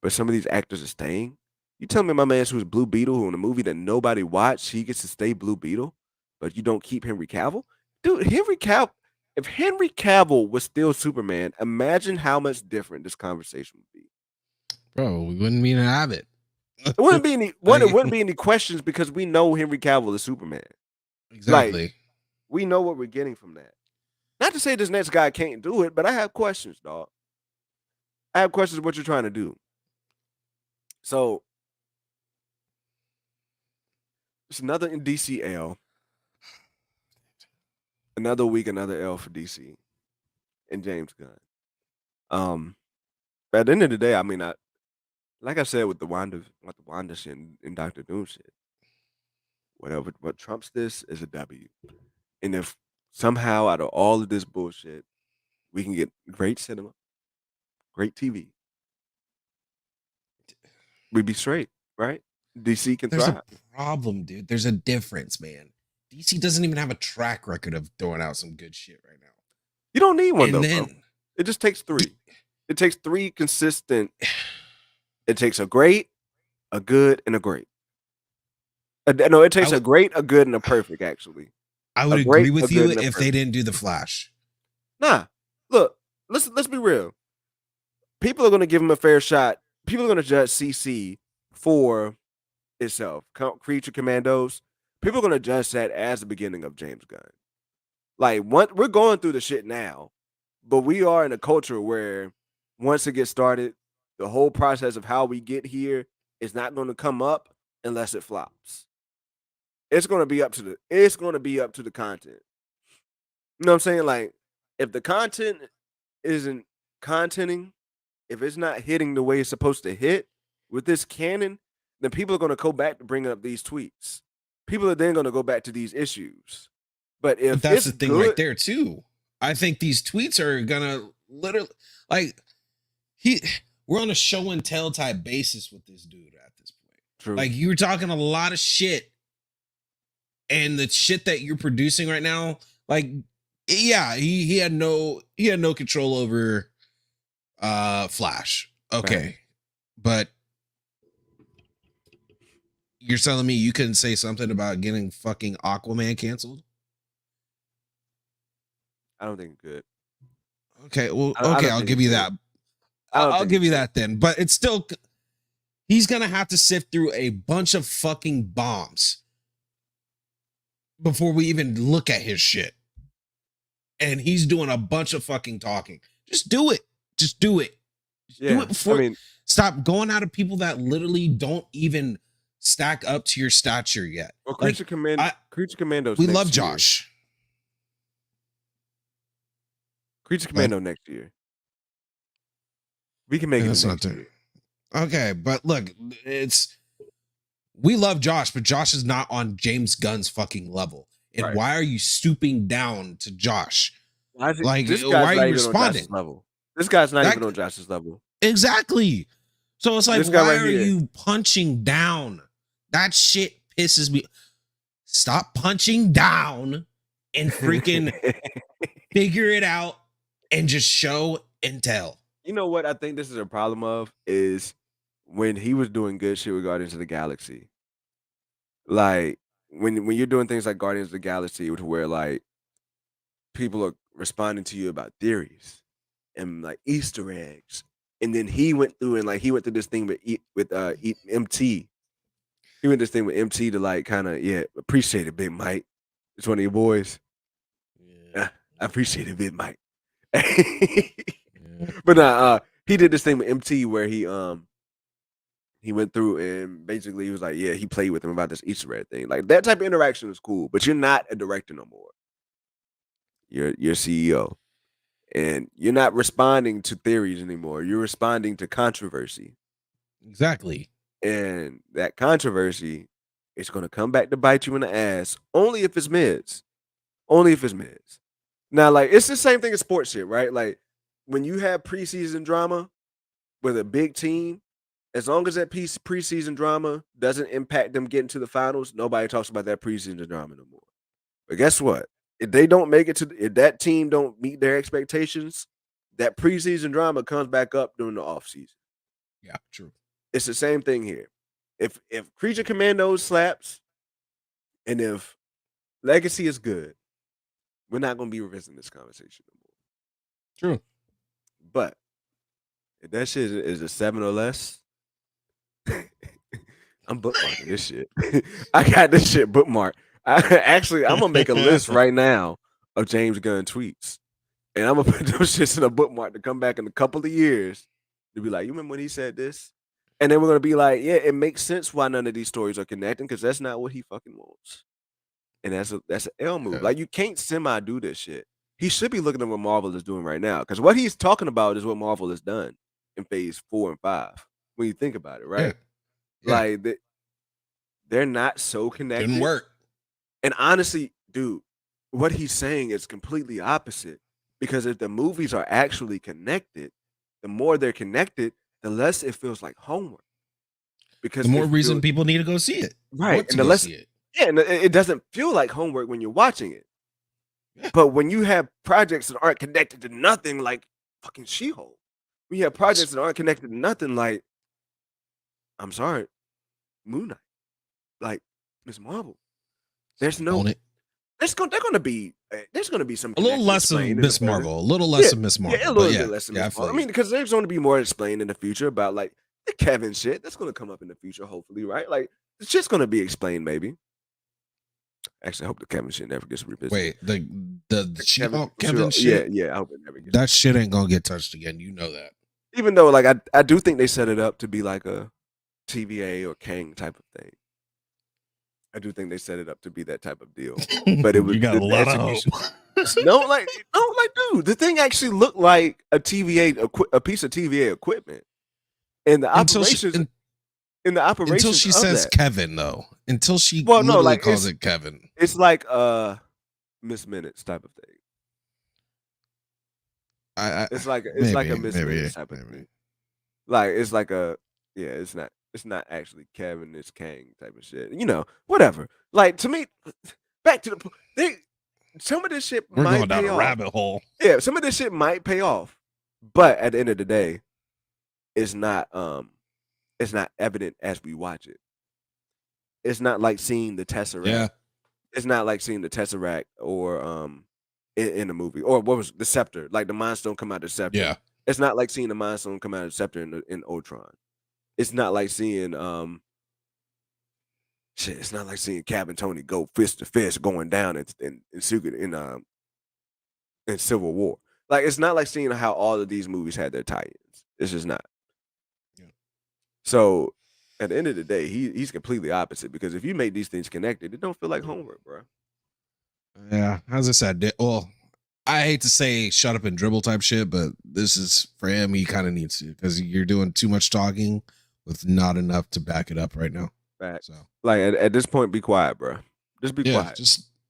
but some of these actors are staying, you tell me my man who's Blue Beetle, who in a movie that nobody watched, he gets to stay Blue Beetle, but you don't keep Henry Cavill? Dude, if Henry Cavill was still Superman, imagine how much different this conversation would be. Bro, we wouldn't mean to have it. It wouldn't be any it wouldn't be any questions because we know Henry Cavill is Superman. Exactly. Like, we know what we're getting from that. Not to say this next guy can't do it, but I have questions, dog. I have questions of what you're trying to do. So it's another in DC L. Another week, another L for DC and James Gunn. At the end of the day, I mean, like I said with the Wanda shit and Doctor Doom shit, what trumps this is a W. And if somehow out of all of this bullshit, we can get great cinema, great TV, we'd be straight, right? DC can There's thrive. a problem, dude. There's a difference, man. DC doesn't even have a track record of throwing out some good shit right now. You don't need one And though, then, bro. It just takes three. It takes three consistent. It takes a great, a good, and a great. No, it takes a great, a good, and a perfect, actually. I would agree with you if they didn't do The Flash. Nah. Look, let's be real. People are going to give him a fair shot. People are going to judge CC for itself. Creature Commandos. People are going to judge that as the beginning of James Gunn. Like, we're going through the shit now, but we are in a culture where once it gets started, the whole process of how we get here is not going to come up unless it flops. It's going to be up to the content. You know what I'm saying? Like, if the content isn't contenting, if it's not hitting the way it's supposed to hit with this canon, then people are going to go back to bringing up these tweets. People are then going to go back to these issues. But that's the thing right there too. I think these tweets are gonna literally we're on a show and tell type basis with this dude at this point. True. Like, you were talking a lot of shit, and the shit that you're producing right now, like, yeah, he had no control over Flash. Okay. Right. But you're telling me you couldn't say something about getting fucking Aquaman canceled? I don't think it could. Okay, well, I'll give you that. I'll give you that then. But it's still, he's gonna have to sift through a bunch of fucking bombs before we even look at his shit. And he's doing a bunch of fucking talking. Just do it. Just do it. Do it before. Stop going out of people that literally don't even stack up to your stature yet. Well, Creature Commandos. We love Josh. Creature Commando next year. We can make it next year. Okay, but look, we love Josh, but Josh is not on James Gunn's fucking level. And why are you stooping down to Josh? Why are you responding? This guy's not even on Josh's level. Exactly. So it's like, why are you punching down? That shit pisses me. Stop punching down and freaking figure it out and just show and tell. You know what I think this is a problem of is when he was doing good shit with Guardians of the Galaxy. Like when you're doing things like Guardians of the Galaxy, to where like people are responding to you about theories and like Easter eggs, and then he went through and like he went through this thing with MT. He went this thing with MT to like kind of appreciate it, Big Mike. It's one of your boys. Yeah, I appreciate it, Big Mike. yeah. But he did this thing with MT where he went through and basically he was like, yeah, he played with him about this Easter egg thing. Like that type of interaction is cool, but you're not a director no more. You're CEO. And you're not responding to theories anymore. You're responding to controversy. Exactly. And that controversy is gonna come back to bite you in the ass only if it's mids. Only if it's mids. Now, like it's the same thing as sports shit, right? Like when you have preseason drama with a big team, as long as that preseason drama doesn't impact them getting to the finals, nobody talks about that preseason drama no more. But guess what? If they don't make it to, if that team don't meet their expectations, that preseason drama comes back up during the offseason. Yeah, true. It's the same thing here. If Creature Commandos slaps and if Legacy is good, we're not going to be revisiting this conversation no more. True. But if that shit is a 7 or less, I'm bookmarking this shit. I got this shit bookmarked. Actually, I'm gonna make a list right now of James Gunn tweets, and I'm gonna put those shits in a bookmark to come back in a couple of years to be like, you remember when he said this? And then we're gonna be like, yeah, it makes sense why none of these stories are connecting because that's not what he fucking wants, and that's an L move. Yeah. Like you can't semi do this shit. He should be looking at what Marvel is doing right now because what he's talking about is what Marvel has done in Phase 4 and 5. When you think about it, right? Yeah. Like they're not so connected. Didn't work. And honestly, dude, what he's saying is completely opposite. Because if the movies are actually connected, the more they're connected, the less it feels like homework. Because The more it reason feels, people need to go see it. right, Want to and the go less see it. and it doesn't feel like homework when you're watching it. Yeah. But when you have projects that aren't connected to nothing, like fucking She-Hulk, when you have projects that aren't connected to nothing, like I'm sorry, Moon Knight, like Miss Marvel, there's no. Own it. There's gonna be some A little connection less of explained in the Miss further. Marvel. A little less Yeah, of Miss yeah, Marvel. a But little yeah. bit less than Yeah, I Miss feel Marvel. I mean, you. because there's going to be more explained in the future about like the Kevin shit. That's going to come up in the future, hopefully, right? Like it's just going to be explained, maybe. Actually, I hope the Kevin shit never gets revisited. Wait, the She-Hulk Kevin shit. Yeah, I hope it never gets. That shit ain't gonna get touched again. You know that. Even though, like, I do think they set it up to be like a TVA or Kang type of thing. I do think they set it up to be that type of deal. But it was you got a lot of hope. No, like, dude, the thing actually looked like a a piece of TVA equipment, and the operations, until she says that. Kevin, though. Until she calls it Kevin. It's like Miss Minutes type of thing. It's like a Miss Minutes type of thing. Like it's like it's not actually Kevin, it's Kang type of shit. You know, whatever. Like to me, back to the some of this shit We're might going down pay a off. rabbit hole. Yeah, some of this shit might pay off, but at the end of the day, it's not evident as we watch it. It's not like seeing the Tesseract. Yeah. It's not like seeing the Tesseract or in the movie, or what was the Scepter? Like the Mind Stone come out of the Scepter. Yeah. It's not like seeing the Mind Stone come out of the Scepter in Ultron. It's not like seeing It's not like seeing Cap and Tony go fist to fist going down in Civil War. Like it's not like seeing how all of these movies had their tie-ins. It's just not. Yeah. So at the end of the day, he's completely opposite because if you make these things connected, it don't feel like homework, bro. Yeah, as I said, well, I hate to say shut up and dribble type shit, but this is for him. He kind of needs to because you're doing too much talking with not enough to back it up right now. Right. So, like at this point, be quiet, bro. Just be quiet.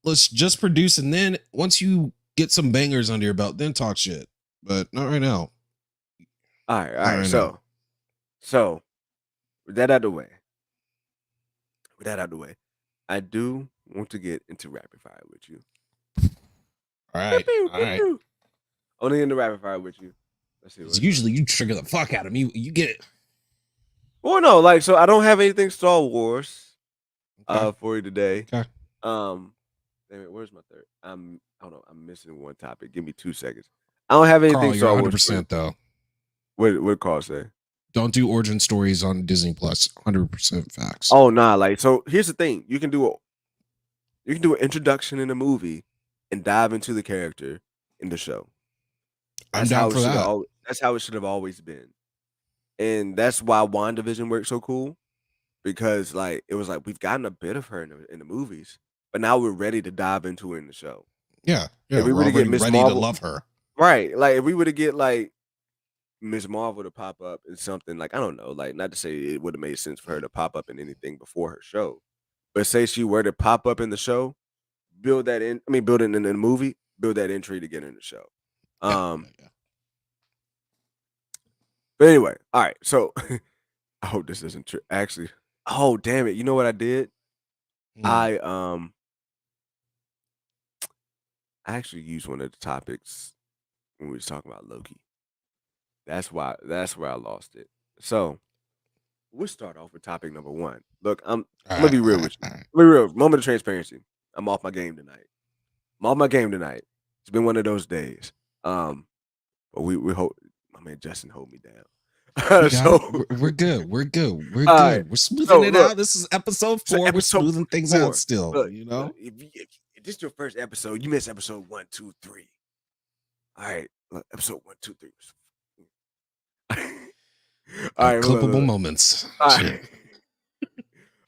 Let's just produce, and then once you get some bangers under your belt, then talk shit. But not right now. All right. So with that out of the way, I do want to get into rapid fire with you. All right. Only in the rapid fire with you. Let's see. Because usually you trigger the fuck out of me. You get it. Well, no, like so I don't have anything Star Wars Okay. for you today. Okay. Damn it, where's my third? Hold on, I'm missing one topic. Give me 2 seconds. I don't have anything Carl, you're Star Wars for you. 100% though. What Carl say? Don't do origin stories on Disney Plus. 100% facts. Oh nah, like so here's the thing. You can do an introduction in a movie and dive into the character in the show. I'm down for that. That's how it should have always been. And that's why WandaVision worked so cool. Because like it was like we've gotten a bit of her in the movies, but now we're ready to dive into her in the show. Yeah. If we We're were to get already Miss ready Marvel, to love her. right? Like if we were to get like Miss Marvel to pop up in something like I don't know, like not to say it would have made sense for her to pop up in anything before her show, but say she were to pop up in the show, build that in. I mean, build it in the movie, build that entry to get in the show. Yeah. But anyway, all right. So I hope this isn't true. Actually, oh damn it! You know what I did? I actually used one of the topics when we was talking about Loki. That's where I lost it. So we'll start off with topic number one. Look, I'm gonna be real with you. Be real. Moment of transparency. I'm off my game tonight. It's been one of those days. But we hope my man Justin hold me down. We're good. We're good. right. We're smoothing it out. This is episode 4. We're episode smoothing things 4. out still. Look, you know? if this is your first episode, you missed episode 1, 2, 3. All right. Look, episode 1, 2, 3. All right, clippable moments. All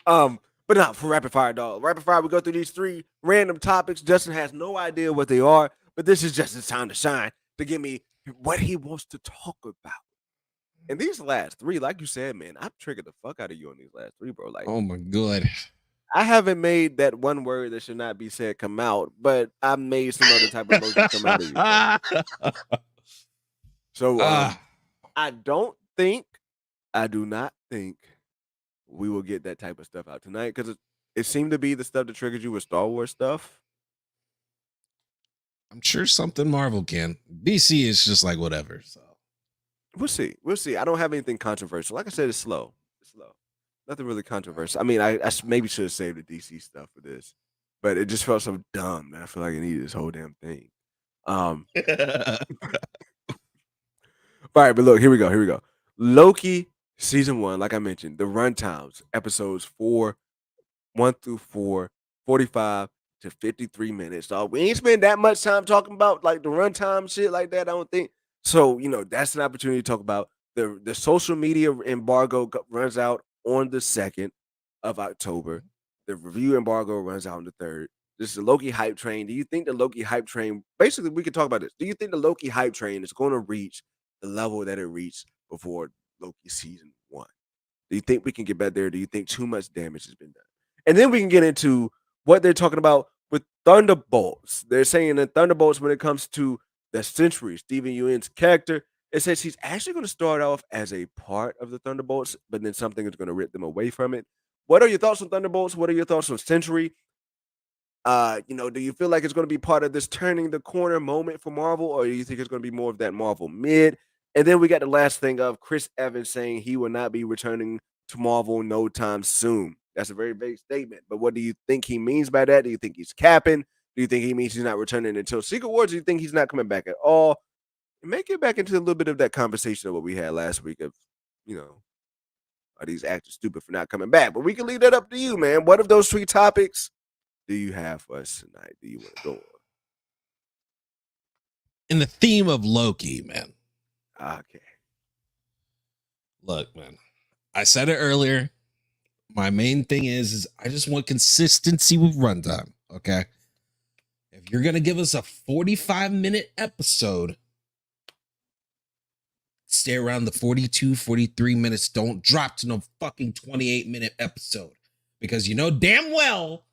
right. But not for rapid fire, dog. Rapid fire, we go through these 3 random topics. Justin has no idea what they are, but this is Justin's time to shine to give me what he wants to talk about. And these last 3, like you said, man, I've triggered the fuck out of you on these last 3, bro. Like, oh my god, I haven't made that one word that should not be said come out, but I made some other type of emotion come out of you. So I do not think we will get that type of stuff out tonight because it seemed to be the stuff that triggered you with Star Wars stuff. I'm sure something Marvel can. DC is just like whatever. So we'll see. I don't have anything controversial. Like I said, it's slow. Nothing really controversial. I mean, I maybe should have saved the DC stuff for this, but it just felt so dumb that I feel like I needed this whole damn thing. All right, but look, here we go. Loki season 1, like I mentioned, the runtimes, episodes 1 through 4, 45 to 53 minutes. Dog. We ain't spend that much time talking about like the runtime shit like that. I don't think so. You know, that's an opportunity to talk about the social media embargo runs out on the 2nd of October. The review embargo runs out on the 3rd. This is the Loki hype train. Do you think the Loki hype train? Basically, we can talk about this. Do you think the Loki hype train is going to reach the level that it reached before Loki season 1? Do you think we can get back there? Do you think too much damage has been done? And then we can get into what they're talking about with Thunderbolts. They're saying that Thunderbolts, when it comes to the Century, Steven Yeun's character, it says he's actually going to start off as a part of the Thunderbolts, but then something is going to rip them away from it. What are your thoughts on Thunderbolts? What are your thoughts on Century? Do you feel like it's going to be part of this turning the corner moment for Marvel, or do you think it's going to be more of that Marvel mid? And then we got the last thing of Chris Evans saying he will not be returning to Marvel no time soon. That's a very vague statement, but what do you think he means by that? Do you think he's capping? Do you think he means he's not returning until Secret Wars? Do you think he's not coming back at all? Make it back into a little bit of that conversation of what we had last week of, are these actors stupid for not coming back? But we can leave that up to you, man. What of those 3 topics do you have for us tonight? Do you want to go on? In the theme of Loki, man. Okay. Look, man. I said it earlier. My main thing is I just want consistency with runtime. Okay. If you're gonna give us a 45-minute episode, stay around the 42, 43 minutes. Don't drop to no fucking 28-minute episode. Because you know damn well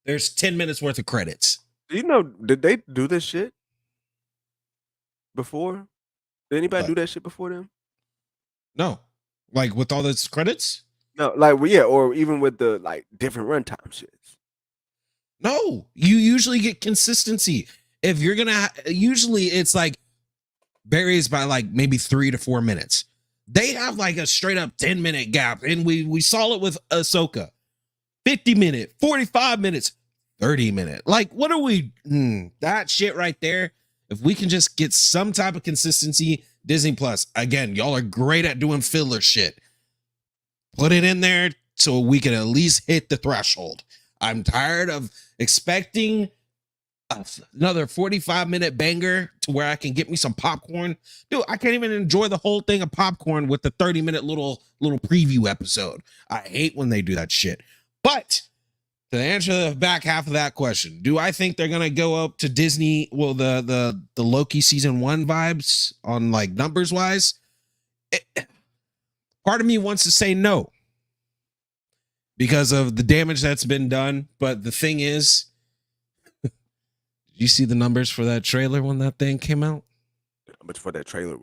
there's 10 minutes worth of credits. Do you know, did they do this shit before? Did anybody do that shit before them? No. Like with all those credits? No, like, well, yeah, or even with the like different runtime shits. No, you usually get consistency. if you're gonna, usually it's like varies by like maybe 3 to 4 minutes. They have like a straight up 10-minute gap, and we saw it with Ahsoka. 50-minute, 45 minutes, 30-minute. Like, what are we? That shit right there. If we can just get some type of consistency, Disney Plus, again, y'all are great at doing filler shit. Put it in there so we can at least hit the threshold. I'm tired of expecting another 45-minute banger to where I can get me some popcorn. Dude, I can't even enjoy the whole thing of popcorn with the 30-minute little preview episode. I hate when they do that shit. But to answer the back half of that question, do I think they're gonna go up to Disney? Well, the Loki season 1 vibes on like numbers wise. Part of me wants to say no because of the damage that's been done. But the thing is, did you see the numbers for that trailer when that thing came out? But for that trailer,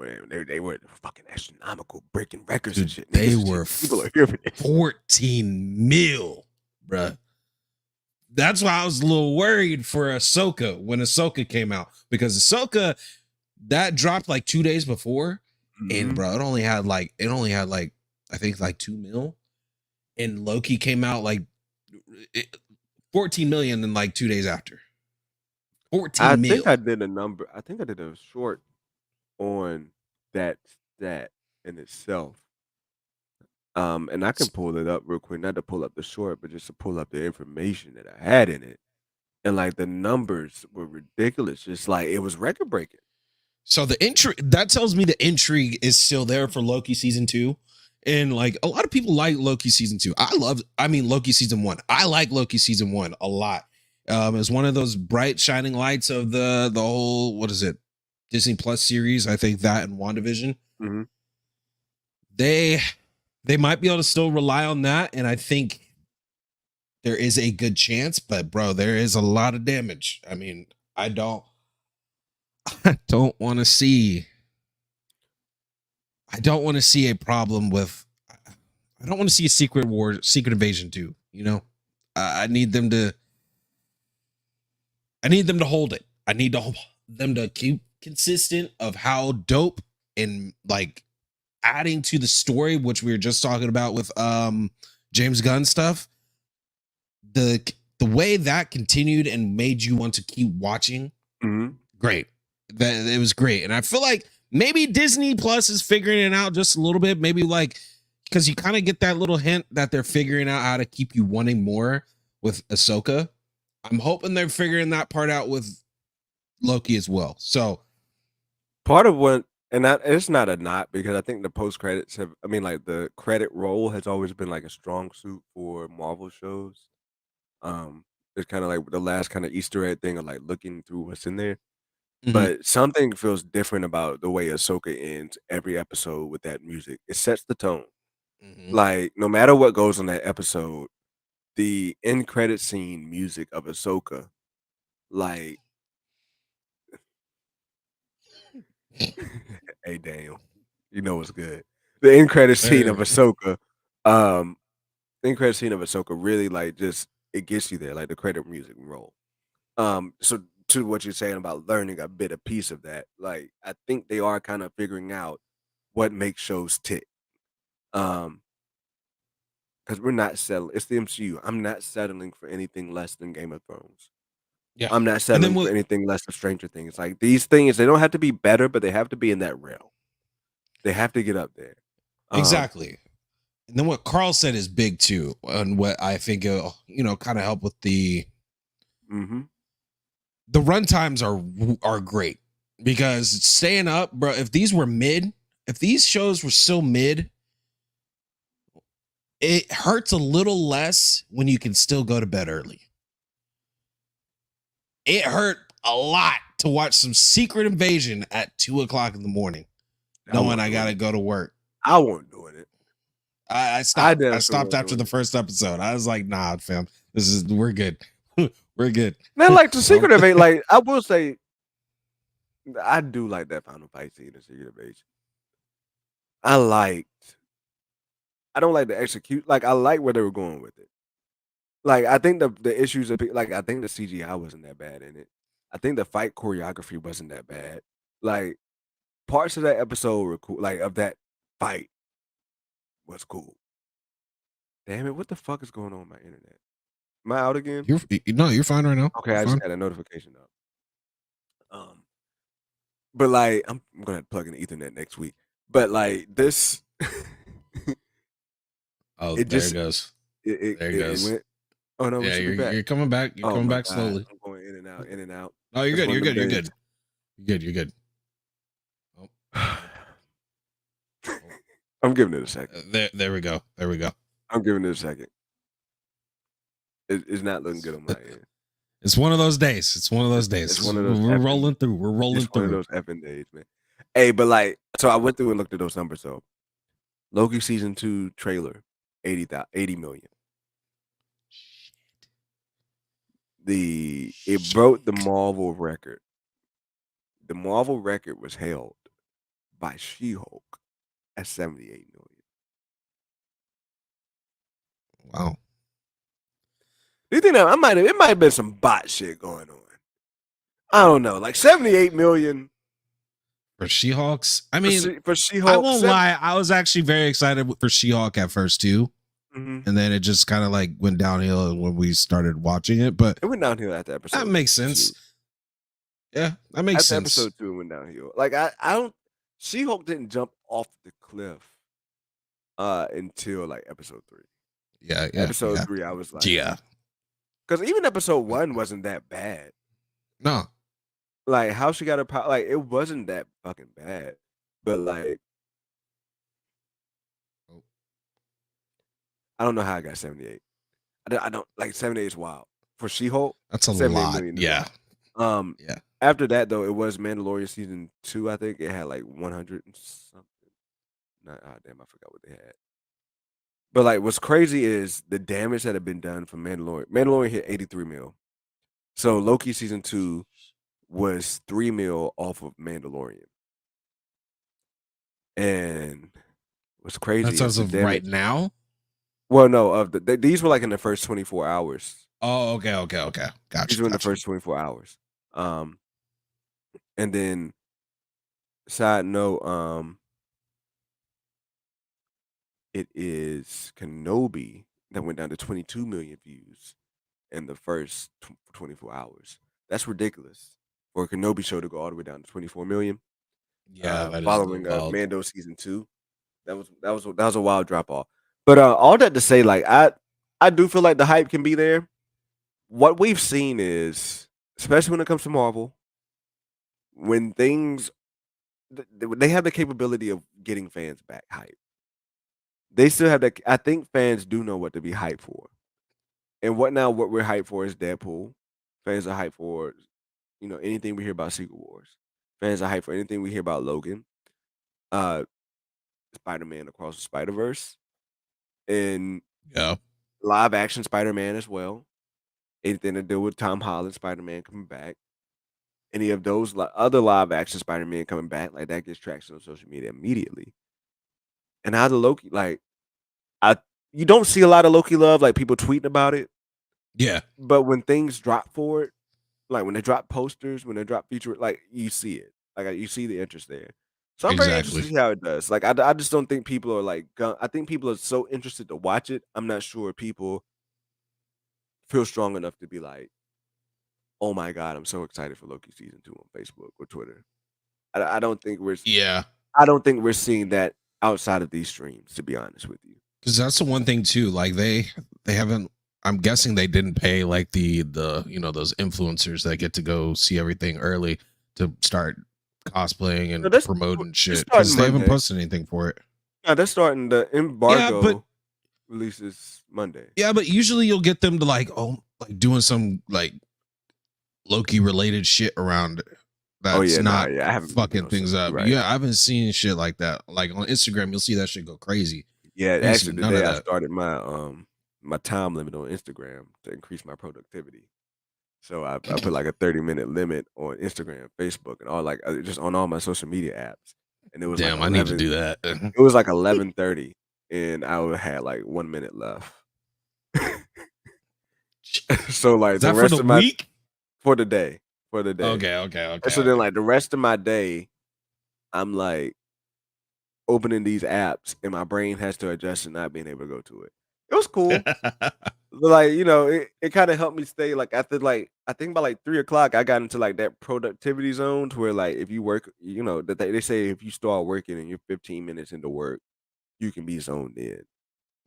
they were fucking astronomical, breaking records Dude, and shit. they were people are here for this. 14 mil, bruh. That's why I was a little worried for Ahsoka when Ahsoka came out, because Ahsoka, that dropped like 2 days before, and bro, it only had like I think like 2 mil, and Loki came out like 14 million in like 2 days after. 14 mil. think I did a number. I think I did a short on that stat in itself. And I can pull it up real quick, not to pull up the short, but just to pull up the information that I had in it. And like the numbers were ridiculous. Just like it was record breaking. So the intrigue, that tells me the intrigue is still there for Loki season 2. And like a lot of people like Loki season 2. Loki season 1. I like Loki season 1 a lot. It's one of those bright shining lights of the whole, what is it, Disney Plus series. I think that and WandaVision. Mm-hmm. They might be able to still rely on that, and I think there is a good chance. But bro, there is a lot of damage. I mean, I don't want to see. I don't want to see a problem with. I don't want to see a Secret Invasion 2. You know, I need them to. I need them to hold it. I need them to keep consistent of how dope and like adding to the story, which we were just talking about with James Gunn stuff. The way that continued and made you want to keep watching, great. That it was great, and I feel like maybe Disney Plus is figuring it out just a little bit. Maybe like because you kind of get that little hint that they're figuring out how to keep you wanting more with Ahsoka. I'm hoping they're figuring that part out with Loki as well. So part of what, and that it's not a knot because I think the post credits have. I mean, like the credit roll has always been like a strong suit for Marvel shows. It's kind of like the last kind of Easter egg thing of like looking through what's in there. But something feels different about the way Ahsoka ends every episode with that music. It sets the tone. Like no matter what goes on that episode, the end credit scene music of Ahsoka, like, hey Daniel, you know what's good. The end credit scene of Ahsoka, the end credit scene of Ahsoka really like just it gets you there, like the credit music roll. So to what you're saying about learning a bit a piece of that, like I think they are kind of figuring out what makes shows tick. Because we're not settling. It's the MCU. I'm not settling for anything less than Game of Thrones. yeah, I'm not settling for anything less than Stranger Things. Like these things, they don't have to be better, but they have to be in that realm. They have to get up there. Exactly. And then what Carl said is big too, and what I think kind of help with the run times are great because staying up, bro. If these shows were still mid, it hurts a little less when you can still go to bed early. It hurt a lot to watch some Secret Invasion at 2:00 in the morning, knowing I gotta go to work. I wasn't doing it. I stopped. I stopped after the first episode. I was like, nah, fam. We're good. We're good. Man, like the Secret Invasion, like I will say, I do like that final fight scene in Secret Invasion. I don't like the execute. Like I like where they were going with it. Like I think the issues of like I think the CGI wasn't that bad in it. I think the fight choreography wasn't that bad. Like parts of that episode were cool. Like of that fight was cool. Damn it! What the fuck is going on with my internet? Am I out again? You're fine right now. Okay, You're I just fine. got a notification up. But like I'm gonna have to plug in the Ethernet next week. But like this, Oh, it there it just goes. There it it goes. went. Oh no, we Yeah, should be back. you're coming back. You're Oh coming my back god, slowly. I'm going in and out, in and out. Oh, you're It's good. one You're of them good. You're days. good. You're good. You're good. Oh, I'm giving it a second. there we go. There we go. I'm giving it a second. It's not looking good on my end. It's one of those days. It's one of those days. It's one of those We're effing- rolling through. We're rolling It's one of through. those effing days, man. Hey, but like, so I went through and looked at those numbers. So, Loki season 2 trailer, 80 million. It broke the Marvel record. The Marvel record was held by She-Hulk at 78 million. Wow. Do you think that it might have been some bot shit going on? I don't know, like 78 million For She-Hulks, I mean, for She-Hulk. I won't lie. I was actually very excited for She-Hulk at first too, Mhm. and then it just kind of like went downhill when we started watching it. But It went downhill after episode. that makes sense. 2. Yeah, that makes After sense. episode 2, it went downhill. Like I don't. She-Hulk didn't jump off the cliff until like episode 3. Yeah. Episode 3, I was like, Yeah. because even episode 1 wasn't that bad. No. Like how she got her power, like it wasn't that fucking bad. But like, I don't know how I got 78. I don't like 78 is wild for She-Hulk. That's a 78 lot. million is Yeah. wild. Yeah. After that though, it was Mandalorian season 2. I think it had like 100 and something. Damn, I forgot what they had. But like, what's crazy is the damage that had been done for Mandalorian. Mandalorian hit 83 mil. So Loki season 2 was 3 mil off of Mandalorian. And what's crazy That's is as the of damage. right now. Well, no, of these were like in the first 24 hours. Oh, okay. Gotcha. These were in the first 24 hours. And then side note, it is Kenobi that went down to 22 million views in the first 24 hours. That's ridiculous for a Kenobi show to go all the way down to 24 million. Yeah, that is following wild. Mando season 2. That was a wild drop off. But all that to say, like I do feel like the hype can be there. What we've seen is, especially when it comes to Marvel, when things they have the capability of getting fans back hype. They still have that. I think fans do know what to be hyped for. And what we're hyped for is Deadpool. Fans are hyped for, anything we hear about Secret Wars. Fans are hyped for anything we hear about Logan. Spider-Man Across the Spider-Verse. And Yeah. live action Spider-Man as well. Anything to do with Tom Holland Spider-Man coming back. Any of those other live action Spider-Man coming back, like that gets traction on social media immediately. And how the Loki, like, you don't see a lot of Loki love, like people tweeting about it. Yeah. But when things drop for it, like when they drop posters, when they drop feature, like you see it, like you see the interest there. So I'm very interested to see how it does. Like I just don't think people are like. I think people are so interested to watch it. I'm not sure people feel strong enough to be like, "Oh my god, I'm so excited for Loki season 2" on Facebook or Twitter. I don't think we're. Yeah. I don't think we're seeing that outside of these streams. To be honest with you, Because that's the one thing too. Like they haven't. I'm guessing they didn't pay like the those influencers that get to go see everything early to start cosplaying and promoting shit, because they haven't posted anything for it. Yeah, they're starting the embargo releases Monday. Yeah, but usually you'll get them to like doing some like Loki related shit around. That's not I haven't fucking things up. Right. Yeah, I haven't seen shit like that. Like on Instagram, you'll see that shit go crazy. Yeah, actually today I started my my time limit on Instagram to increase my productivity. So I put like a 30-minute limit on Instagram, Facebook, and all like just on all my social media apps. And it was damn, like I need to do that. It was like 11:30, and I had like 1 minute left. So like is that for the week? For the day, for the day. Okay, okay, And okay, so then, okay. like, the rest of my day, I'm, like, opening these apps, and my brain has to adjust to not being able to go to it. It was cool. But, like, it kinda helped me stay, like, after, like I think by, like, 3 o'clock, I got into, like, that productivity zone to where, like, if you work that they say if you start working and you're 15 minutes into work, you can be zoned in.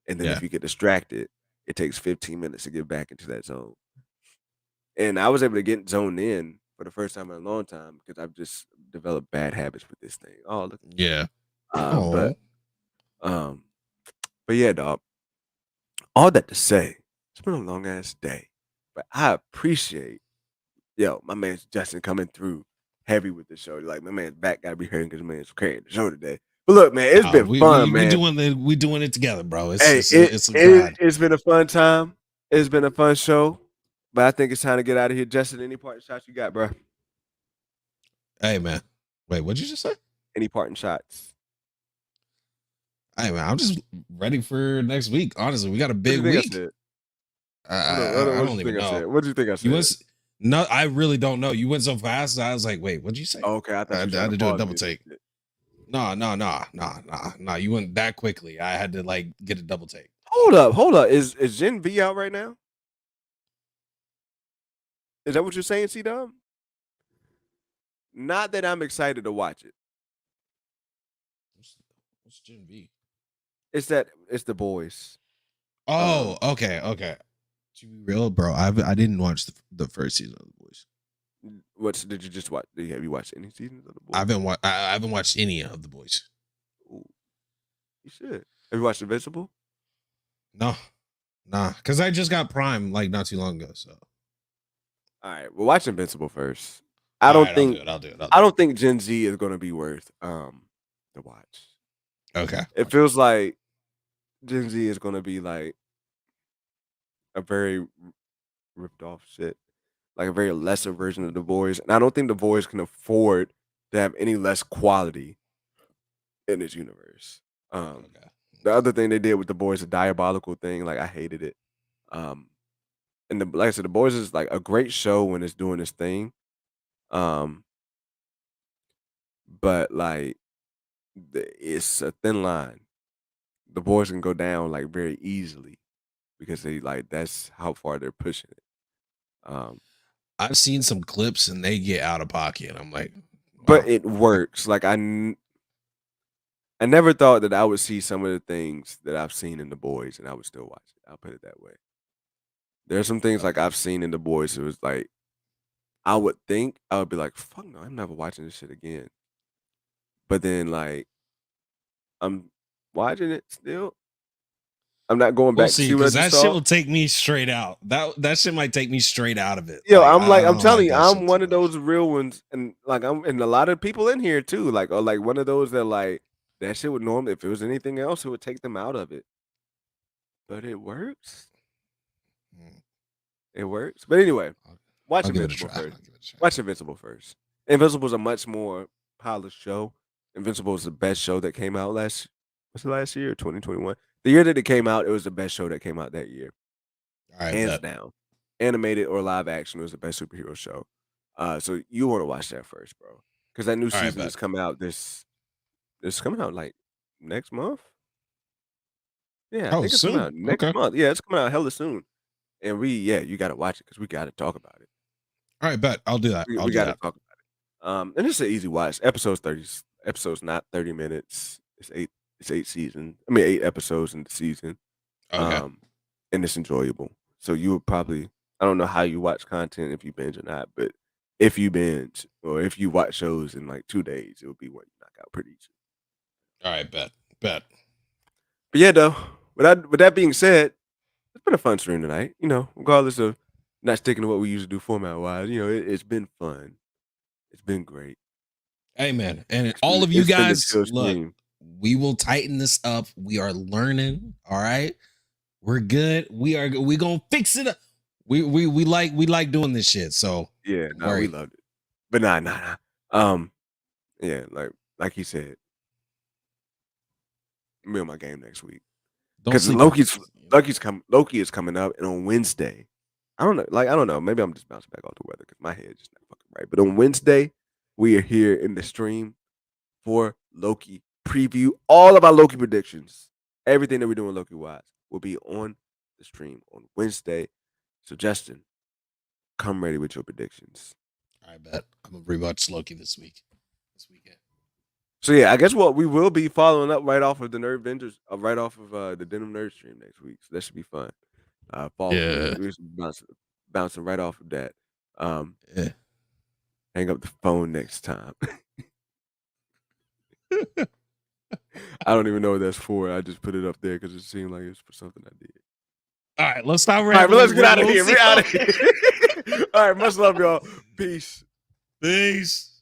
And then Yeah, if you get distracted, it takes 15 minutes to get back into that zone. And I was able to get zoned in for the first time in a long time because I've just developed bad habits with this thing. Oh, look. yeah. Uh, but Oh, um, but yeah, dog. All that to say, it's been a long ass day, but I appreciate my man's Justin coming through heavy with the show. Like my man's back gotta be hurting because man's carrying the show today. But look, man, it's nah, been fun, man. we doing it together, bro. Hey, It's a grind. it's been a fun time. It's been a fun show, but I think it's time to get out of here. Justin, any parting shots you got, bro? Hey, man. Wait, what'd you just say? Any parting shots? Hey, man, I'm just ready for next week. Honestly, we got a What do big you think I week. said? Hold on, I what you don't even think I know. said? What do you think I You said? went no, I really don't know. You went so fast. I was like, wait, what'd you say? Oh, okay, I I thought you were had trying to to do a pause double me or some take. shit. No, no, no, no, no, no. You went that quickly. I had to like get a double take. Hold up. Is Gen V out right now? Is that what you're saying, C Dub? Not that I'm excited to watch it. What's, what's Gen V? It's the boys. Oh, okay, okay. To be real, bro, I didn't watch the first season of The Boys. What's did you just watch? Have you watched any seasons of the I boys? haven't watched any of The Boys. Ooh, you should. Have you watched Invincible? No, nah, because I just got Prime like not too long ago. So All right, well, watch Invincible first. I all don't right, I'll do think it. I'll do it. I'll I do don't think Gen Z is going to be worth to watch. it. Okay. It feels like Gen Z is going to be like a very ripped off shit, like a very lesser version of the boys, and I don't think the boys can afford to have any less quality in this universe. Um, Okay. the other thing they did with the boys, a diabolical thing, like I hated it. Um, and like I said, the boys is like a great show when it's doing its thing. Um, but like it's a thin line. The boys can go down like very easily because they like that's how far they're pushing it. Um, I've seen some clips and they get out of pocket. I'm like, but wow. it works. Like I never thought that I would see some of the things that I've seen in the boys and I would still watch it. I'll put it that way. There's some things like Okay. I've seen in the boys. It was like I would think I would be like, fuck no, I'm never watching this shit again. But then like I'm watching it still. I'm not going We'll back to see, see what I because just that shit saw. will take me straight out. That shit might take me straight out of it. Yo, Like I'm I don't telling like you, that I'm shit too one of much. those real ones, and like and a lot of people in here too, like are like one of those that like that shit would normally if it was anything else, it would take them out of it. But it works. Mm, It works. But anyway, I'll, watch I'll give it a Invincible try. first. I'll give it a try. Watch Invincible first. Invincible's a much more polished show. Invincible is the best show that came out last year, 2021. The year that it came out, it was the best show that came out that year. All right, Hands bet. down. Animated or live action, it was the best superhero show. So you want to watch that first, bro. Because that new All right, season bet. is coming out it's coming out like next month. Yeah, I Oh, think it's coming soon. out next Okay. month. Yeah, it's coming out hella soon. And you gotta watch it because we gotta talk about it. All right, bet. I'll do that. I'll We do gotta that. talk about it. And it's an easy watch. Episodes not 30 minutes. It's 8 seasons. I mean 8 episodes in the season. Okay. Um, and it's enjoyable. So you would probably I don't know how you watch content if you binge or not, but if you binge or if you watch shows in like 2 days, it would be what you knock out pretty easy. All right, bet. Bet. But yeah, though, with that being said, it's been a fun stream tonight. Regardless of not sticking to what we usually do format wise, it's been fun. It's been great. Hey, man. And It's all been of you it's been a guys, chill look, stream. we will tighten this up. We are learning. All right. We're good. We gonna fix it up. We like doing this shit. So Yeah, don't nah, we worry. loved it. But nah. Um, yeah, like he said, be on my game next week. Don't Because sleep on us. Loki is coming up, and on Wednesday, I don't know. Like, I don't know. Maybe I'm just bouncing back off the weather because my head's just not fucking right. But on Wednesday, we are here in the stream for Loki preview. All of our Loki predictions, everything that we're doing Loki wise, will be on the stream on Wednesday. So, Justin, come ready with your predictions. I bet I'm gonna rewatch Loki this weekend. So yeah, I guess what we will be following up right off of the Nerd Vendors, right off of the Denim Nerd stream next week. So that should be fun. Yeah. We're bouncing right off of that. Yeah. Hang up the phone next time. I don't even know what that's for. I just put it up there because it seemed like it's for something I did. All right, let's stop All right, but rambling. let's get out of here. We're out of here. All right, much love, y'all. Peace. Peace.